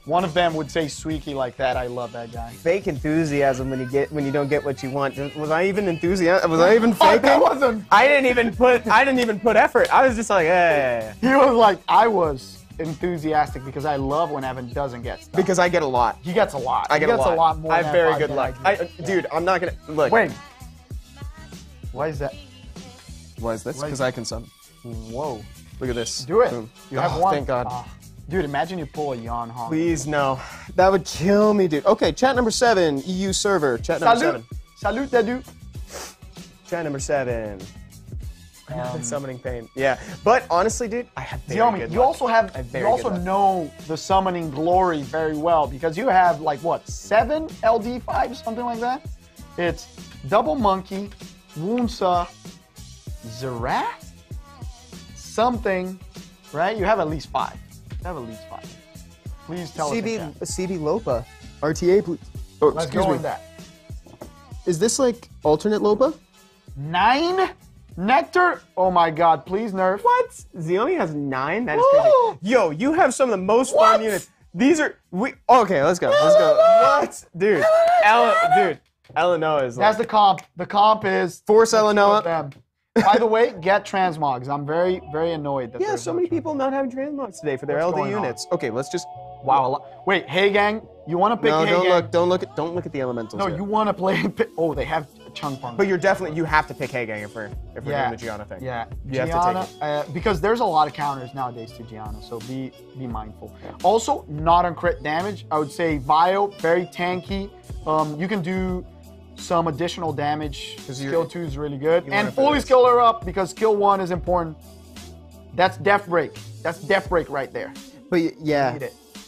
B: one of them would say Squeaky like that. I love that guy.
A: Fake enthusiasm when you don't get what you want. Was I even enthusiastic? Was I even faking?
B: That wasn't.
A: I didn't even put effort. I was just like, hey.
B: He was like, I was enthusiastic because I love when Evan doesn't get stuff.
A: Because I get a lot.
B: He gets a lot.
A: I get a lot
B: more.
A: I have very
B: than
A: good luck. Dude, I'm not gonna look.
B: Wait. Why is that?
A: Why is this? Because I can summon.
B: Whoa.
A: Look at this.
B: Do it.
A: Boom.
B: You have one.
A: Thank God.
B: Dude, imagine you pull a yawn honk.
A: Please no. That would kill me, dude. Okay, chat number 7, EU server. Chat number 7.
B: Salut, Dadu.
A: Chat number 7. Summoning pain. Yeah, but honestly, dude, I have very good luck.
B: You also know the summoning glory very well because you have like what 7 LD5, something like that. It's double monkey, Wunsa, Zerat, something, right? You have at least 5. Please tell us.
A: CB Lopa, RTA, please. Oh,
B: Let's go with that.
A: Is this like alternate Lopa?
B: 9 Nectar. Oh my God! Please nerf.
A: What? Xiomi has 9. That is crazy. Yo, you have some of the most fun units. These are Okay, let's go. What, dude? Dude, Elenoa is.
B: That's the comp. The comp is
A: Force Elenoa.
B: By the way, get transmogs. I'm very, very annoyed that
A: there's so many people not having transmogs today for their LD units. Okay, let's just.
B: Wow. Wait, hey gang, you want to pick?
A: No,
B: hey
A: don't look at the elementals.
B: No,
A: yet.
B: you want to play. Oh, they have Chungpong.
A: But you have to pick Heigang if we're doing the Gianna thing.
B: Yeah,
A: you have to take it.
B: Because there's a lot of counters nowadays to Gianna, so be mindful. Also, not on crit damage. I would say Vio, very tanky. You can do some additional damage. Skill 2 is really good. And fully skill her up because skill 1 is important. That's Death Break. That's Death Break right there.
A: But yeah.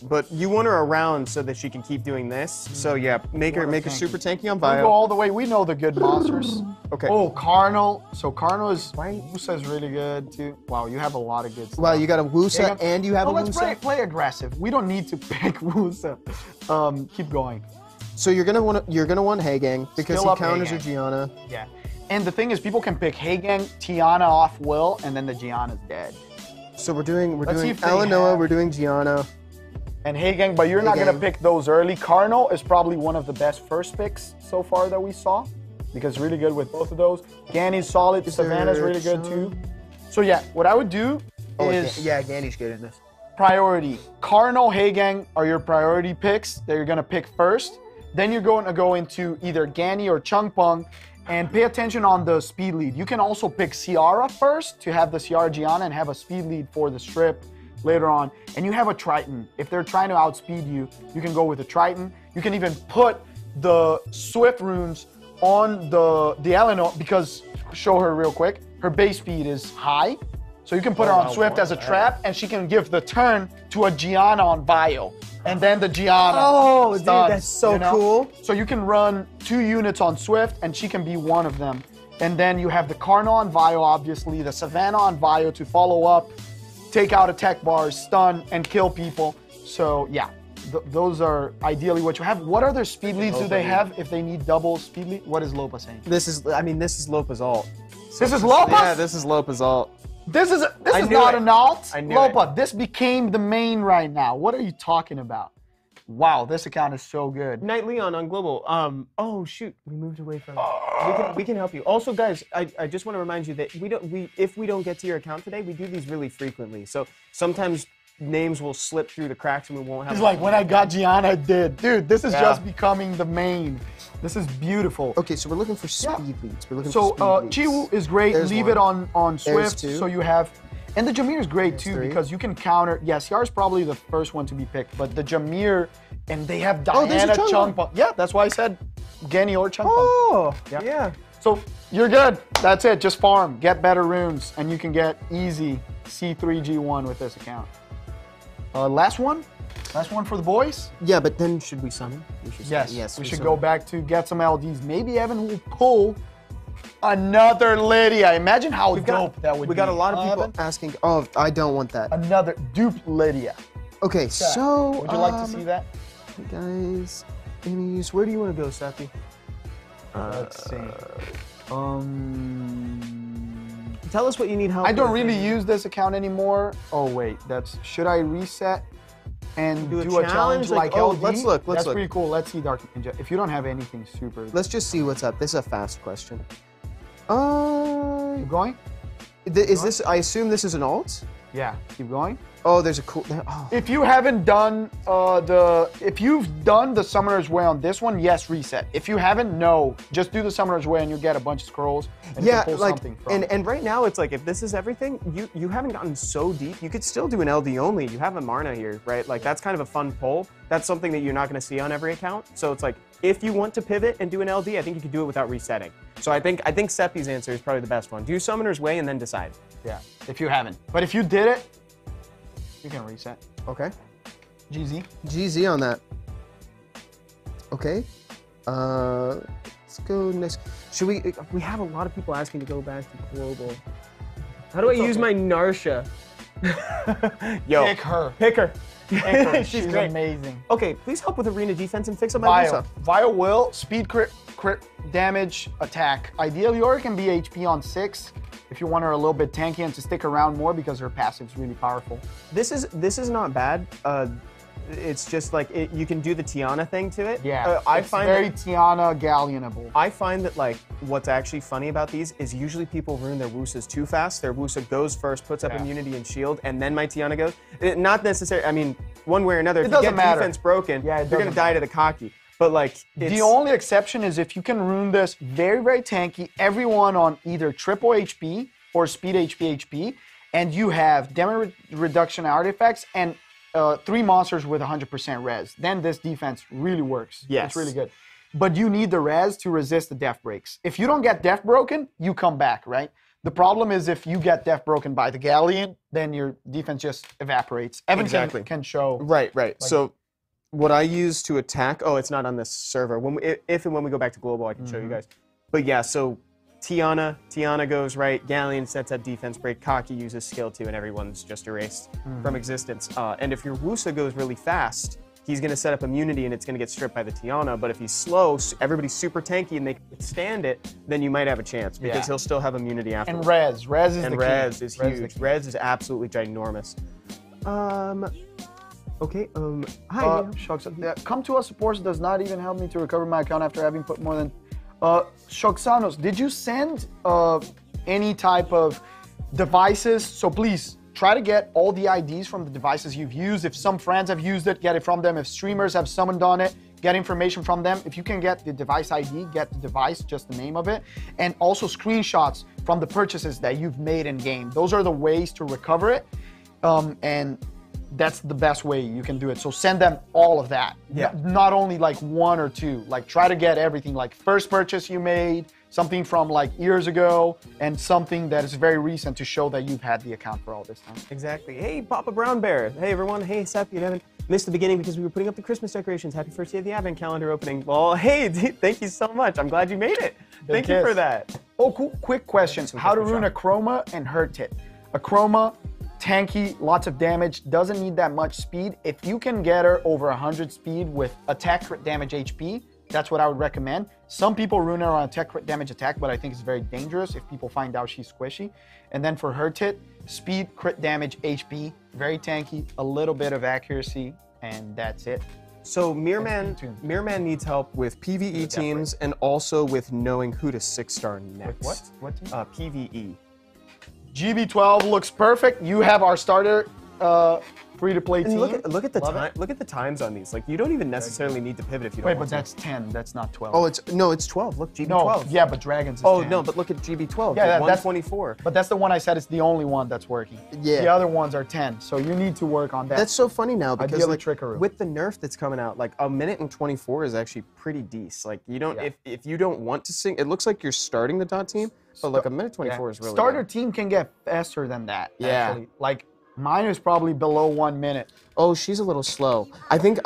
A: But you want her around so that she can keep doing this. So yeah, make her super tanky on bio.
B: Go all the way. We know the good monsters.
A: Okay.
B: Oh, Carnal. So Carnal is Wusa is really good too. Wow, you have a lot of good stuff.
A: Wow, you got a Wusa and you have a Wusa.
B: Let's play aggressive. We don't need to pick Wusa. Keep going.
A: So you're gonna want Heigang because he counters your Gianna.
B: Yeah. And the thing is, people can pick Heigang, Tiana off will, and then the Gianna's dead.
A: So we're doing Elenoa, we're doing Gianna.
B: And Heigang, but you're not going to pick those early. Carnal is probably one of the best first picks so far that we saw because really good with both of those. Ganny's solid. Savannah's really good too. So yeah, what I would do is...
A: Yeah, Ganny's good in this.
B: Priority. Carnal, Heigang are your priority picks that you're going to pick first. Then you're going to go into either Ganny or Chungpong and pay attention on the speed lead. You can also pick Ciara first to have the Ciara Gianna and have a speed lead for the strip later on, and you have a Triton. If they're trying to outspeed you, you can go with a Triton. You can even put the Swift runes on the Elenoa because, show her real quick, her base speed is high. So you can put her on Swift as a trap, and she can give the turn to a Gianna on Bio. And then the Gianna.
A: Oh, dude, that's so cool.
B: So you can run 2 units on Swift, and she can be one of them. And then you have the Carnal on Vio, obviously, the Savannah on Vio to follow up, take out attack bars, stun, and kill people. So yeah, those are ideally what you have. What other speed leads do they have if they need double speed lead? What is Lopa saying?
A: This is Lopa's ult.
B: This is Lopa's?
A: Yeah, this is Lopa's ult.
B: This is not an alt.
A: I knew
B: Lopa, this became the main right now. What are you talking about? Wow, this account is so good.
A: Knight Leon on Global. Oh shoot, we moved away from it. We can help you. Also, guys, I just want to remind you that if we don't get to your account today, we do these really frequently. So sometimes names will slip through the cracks and we won't have.
B: He's like, when I got Gianna, I did. Dude, this is just becoming the main. This is beautiful.
A: Okay, so we're looking for speed leads. We're looking for speed leads.
B: Chiwu is great. Leave it on Swift. So you have. And the Jameer is great too because you can counter. Yes, Ciara's probably the first one to be picked, but the Jameer, and they have Diana Chungpong. Yeah, that's why I said Ganny or Chungpong.
A: Oh, yeah.
B: So you're good. That's it. Just farm. Get better runes. And you can get easy C3G1 with this account. Last one? Last one for the boys?
A: Yeah, but then should we summon? We should
B: Yes.
A: summon. Yes.
B: We should go back to get some LDs. Maybe Evan will pull another Lydia. Imagine how dope that would be.
A: We got a lot of people asking. Oh, I don't want that.
B: Another dupe Lydia.
A: Okay, so
B: would you like to see that?
A: Guys, Emmys, where do you want to go, Seppi?
B: Let's see.
A: Tell us what you need help
B: I don't
A: with.
B: really use this account anymore. Oh wait, should I reset and do a challenge like LD?
A: Let's look.
B: That's pretty cool. Let's see, Dark Ninja. If you don't have anything super.
A: Let's just see what's up. This is a fast question.
B: Keep going?
A: Is this, I assume this is an alt?
B: Yeah, keep going.
A: Oh, there's a cool, oh.
B: If you haven't done if you've done the Summoner's Way on this one, yes, reset. If you haven't, no. Just do the Summoner's Way and you get a bunch of scrolls and you can pull something from it.
A: And right now it's like, if this is everything, you haven't gotten so deep, you could still do an LD only. You have a Marna here, right? Like that's kind of a fun pull. That's something that you're not gonna see on every account. So it's like, if you want to pivot and do an LD, I think you could do it without resetting. So I think Seppi's answer is probably the best one. Do Summoner's Way and then decide.
B: Yeah, if you haven't. But if you did it, you can reset.
A: Okay.
B: GZ.
A: GZ on that. Okay. Let's go next. Should we have a lot of people asking to go back to global. How do I use my Narsha? Yo.
B: Pick her.
A: Pick her.
B: Pick her.
A: She's great.
B: Amazing.
A: Okay, please help with arena defense and fix up my Visa.
B: Vio will, speed crit damage, attack. Ideally, or it can be HP on 6 if you want her a little bit tanky and to stick around more because her passive is really powerful.
A: This is not bad. It's just like you can do the Tiana thing to it.
B: Yeah,
A: it's
B: very Tiana Galleonable.
A: I find that like what's actually funny about these is usually people ruin their Wusas too fast. Their Wusa goes first, puts up immunity and shield, and then my Tiana goes. Not necessarily. I mean, one way or another, if you get defense broken, you're gonna die to the cocky. But like,
B: the only exception is if you can ruin this very, very tanky, everyone on either triple HP or speed HP, and you have damage reduction artifacts and 3 monsters with 100% res. Then this defense really works.
A: Yes.
B: It's really good. But you need the res to resist the death breaks. If you don't get death broken, you come back, right? The problem is if you get death broken by the Galleon, then your defense just evaporates. Evan can show.
A: Right. Like, so what I use to attack, it's not on this server. If and when we go back to global, I can show you guys. But yeah, so Tiana goes right, Galleon sets up defense break, Cocky uses skill 2, and everyone's just erased from existence. And if your Wusa goes really fast, he's gonna set up immunity and it's gonna get stripped by the Tiana. But if he's slow, everybody's super tanky and they can stand it, then you might have a chance because he'll still have immunity afterwards.
B: And res is the key.
A: Res is huge. Res is absolutely ginormous. Okay, hi.
B: Shucks, come to us support does not even help me to recover my account after having put more than Shoxanos, did you send any type of devices? So please try to get all the IDs from the devices you've used. If some friends have used it, get it from them. If streamers have summoned on it, get information from them. If you can get the device ID, get the device, just the name of it. And also screenshots from the purchases that you've made in game. Those are the ways to recover it. And that's the best way you can do it. So send them all of that.
A: Yeah.
B: Not only like 1 or 2. Like try to get everything, like first purchase you made, something from like years ago, and something that is very recent to show that you've had the account for all this time.
A: Exactly. Hey, Papa Brown Bear. Hey, everyone. Hey, Seppi. You haven't missed the beginning because we were putting up the Christmas decorations. Happy first day of the Advent calendar opening. Well, hey, thank you so much. I'm glad you made it. Thank you for that.
B: Oh, cool. Quick question. How to ruin a Chroma and hurt it. A Chroma, tanky, lots of damage, doesn't need that much speed. If you can get her over 100 speed with attack crit damage HP, that's what I would recommend. Some people ruin her on attack crit damage attack, but I think it's very dangerous if people find out she's squishy. And then for hurt hit, speed, crit damage, HP, very tanky, a little bit of accuracy, and that's it.
A: So Mirman needs help with PvE teams and also with knowing who to 6-star next.
B: What team?
A: PvE.
B: GB12 looks perfect. You have our starter free-to-play team.
A: And look at the time. Look at the times on these. Like you don't even necessarily need to pivot if you don't
B: Wait,
A: want
B: but
A: to.
B: that's 10. That's not 12.
A: Oh, it's 12. Look, GB12.
B: no. Yeah, but Dragons is 10.
A: No, but look at GB12.
B: Yeah,
A: like
B: that's
A: 124.
B: But that's the one I said is the only one that's working.
A: Yeah.
B: The other ones are 10. So you need to work on that.
A: That's so funny now because
B: Ideally
A: like
B: Trickery.
A: with the nerf that's coming out, like a minute and 24 is actually pretty decent. Like you don't if you don't want to sing, it looks like you're starting the dot team, but like a minute 24 is really
B: Starter
A: good.
B: team can get faster than that.
A: Yeah.
B: Actually. Like mine is probably below 1 minute.
A: Oh, she's a little slow. I think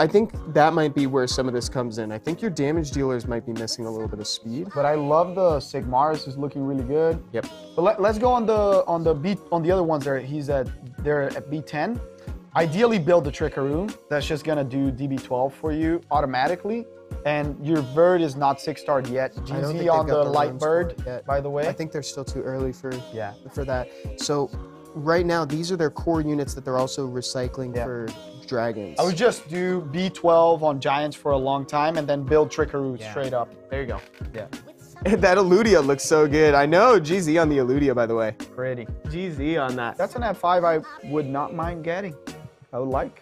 A: that might be where some of this comes in. I think your damage dealers might be missing a little bit of speed.
B: But I love the Sigmaris is looking really good.
A: Yep.
B: But let's go on the other ones there. They're at B10. Ideally build the Trickery. That's just gonna do DB12 for you automatically. And your bird is not 6-starred yet. GZ on the light bird, by the way.
A: I think they're still too early for that. So right now, these are their core units that they're also recycling for dragons.
B: I would just do B12 on giants for a long time and then build Trickery straight up.
A: There you go.
B: Yeah.
A: That Eludia looks so good. I know, GZ on the Eludia, by the way.
B: Pretty.
A: GZ on that.
B: That's an F5 I would not mind getting. I would like.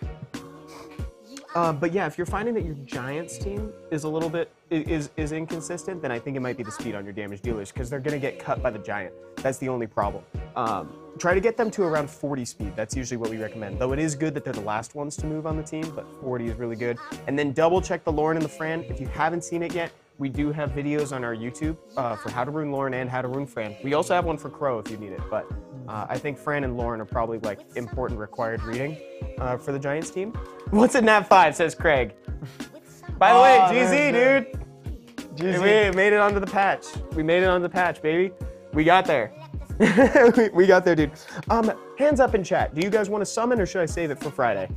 A: But yeah, if you're finding that your Giants team is a little bit is inconsistent, then I think it might be the speed on your damage dealers because they're gonna get cut by the Giant. That's the only problem. Try to get them to around 40 speed. That's usually what we recommend. Though it is good that they're the last ones to move on the team, but 40 is really good. And then double check the Lauren and the Fran. If you haven't seen it yet, we do have videos on our YouTube for how to ruin Lauren and how to ruin Fran. We also have one for Crow if you need it, but I think Fran and Lauren are probably like important required reading for the Giants team. What's a nat 5, says Craig. By the way, GZ, dude. GZ. We made it onto the patch. We made it onto the patch, baby. We got there. we got there, dude. Hands up in chat. Do you guys want to summon or should I save it for Friday?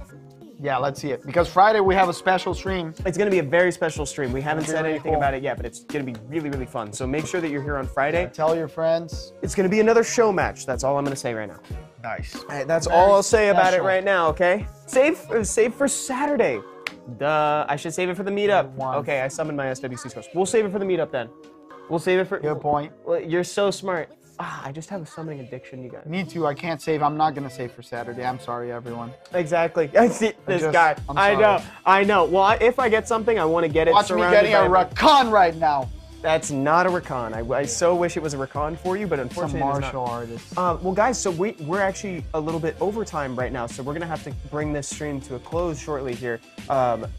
B: Yeah, let's see it. Because Friday we have a special stream.
A: It's going to be a very special stream. We haven't said
B: really
A: anything
B: cool.
A: about it yet, but it's going to be really, really fun. So make sure that you're here on Friday.
B: Tell your friends.
A: It's going to be another show match. That's all I'm going to say right now.
B: Nice.
A: All right, that's all I'll say about it right now, okay? Save for Saturday. Duh, I should save it for the meetup. Okay, I summoned my SWC scores. We'll save it for the meetup then. We'll save it for...
B: Good point.
A: Well, you're so smart. I just have a summoning addiction, you guys.
B: Me too. I can't save. I'm not going to save for Saturday. I'm sorry, everyone.
A: Exactly. I see this guy. I know. Well, if I get something, I want to get it.
B: Watch me getting a Rakan right now.
A: That's not a Rakan. I so wish it was a Rakan for you, but unfortunately
B: it's a martial artist.
A: Well, guys, so we're actually a little bit over time right now, so we're going to have to bring this stream to a close shortly here.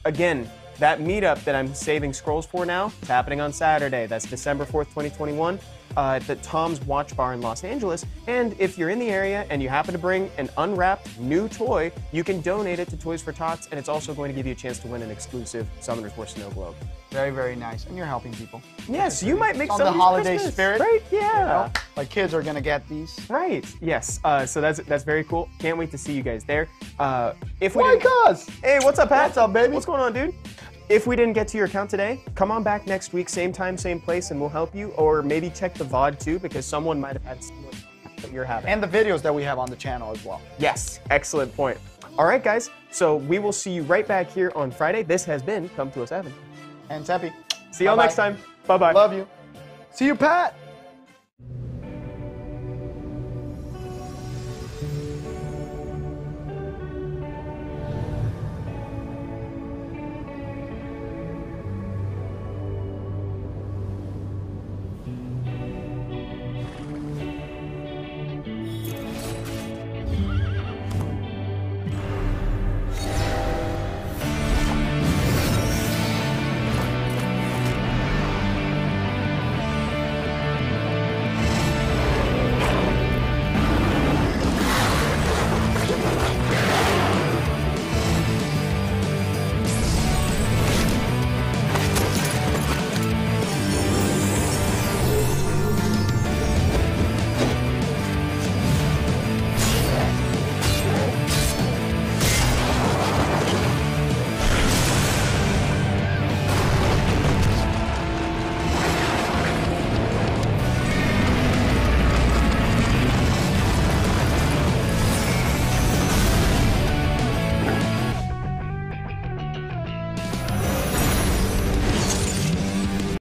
A: Again, that meetup that I'm saving scrolls for now is happening on Saturday. That's December 4th, 2021. At the Tom's Watch Bar in Los Angeles. And if you're in the area and you happen to bring an unwrapped new toy, you can donate it to Toys for Tots, and it's also going to give you a chance to win an exclusive Summoner's War Snow Globe.
B: Very, very nice. And you're helping people.
A: Yes, you might make some
B: on the holiday
A: Christmas,
B: spirit.
A: Right, yeah.
B: You know, like kids are going to get these.
A: Right, yes. So that's very cool. Can't wait to see you guys there. If we Hey, what's up, Pat?
B: What's up, baby?
A: What's going on, dude? If we didn't get to your account today, come on back next week, same time, same place, and we'll help you. Or maybe check the VOD too, because someone might have had similar that you're having.
B: And the videos that we have on the channel as well.
A: Yes, excellent point. All right, guys. So we will see you right back here on Friday. This has been Come to Us, Evan.
B: And Seppi.
A: See y'all next time. Bye-bye.
B: Love you. See you, Pat.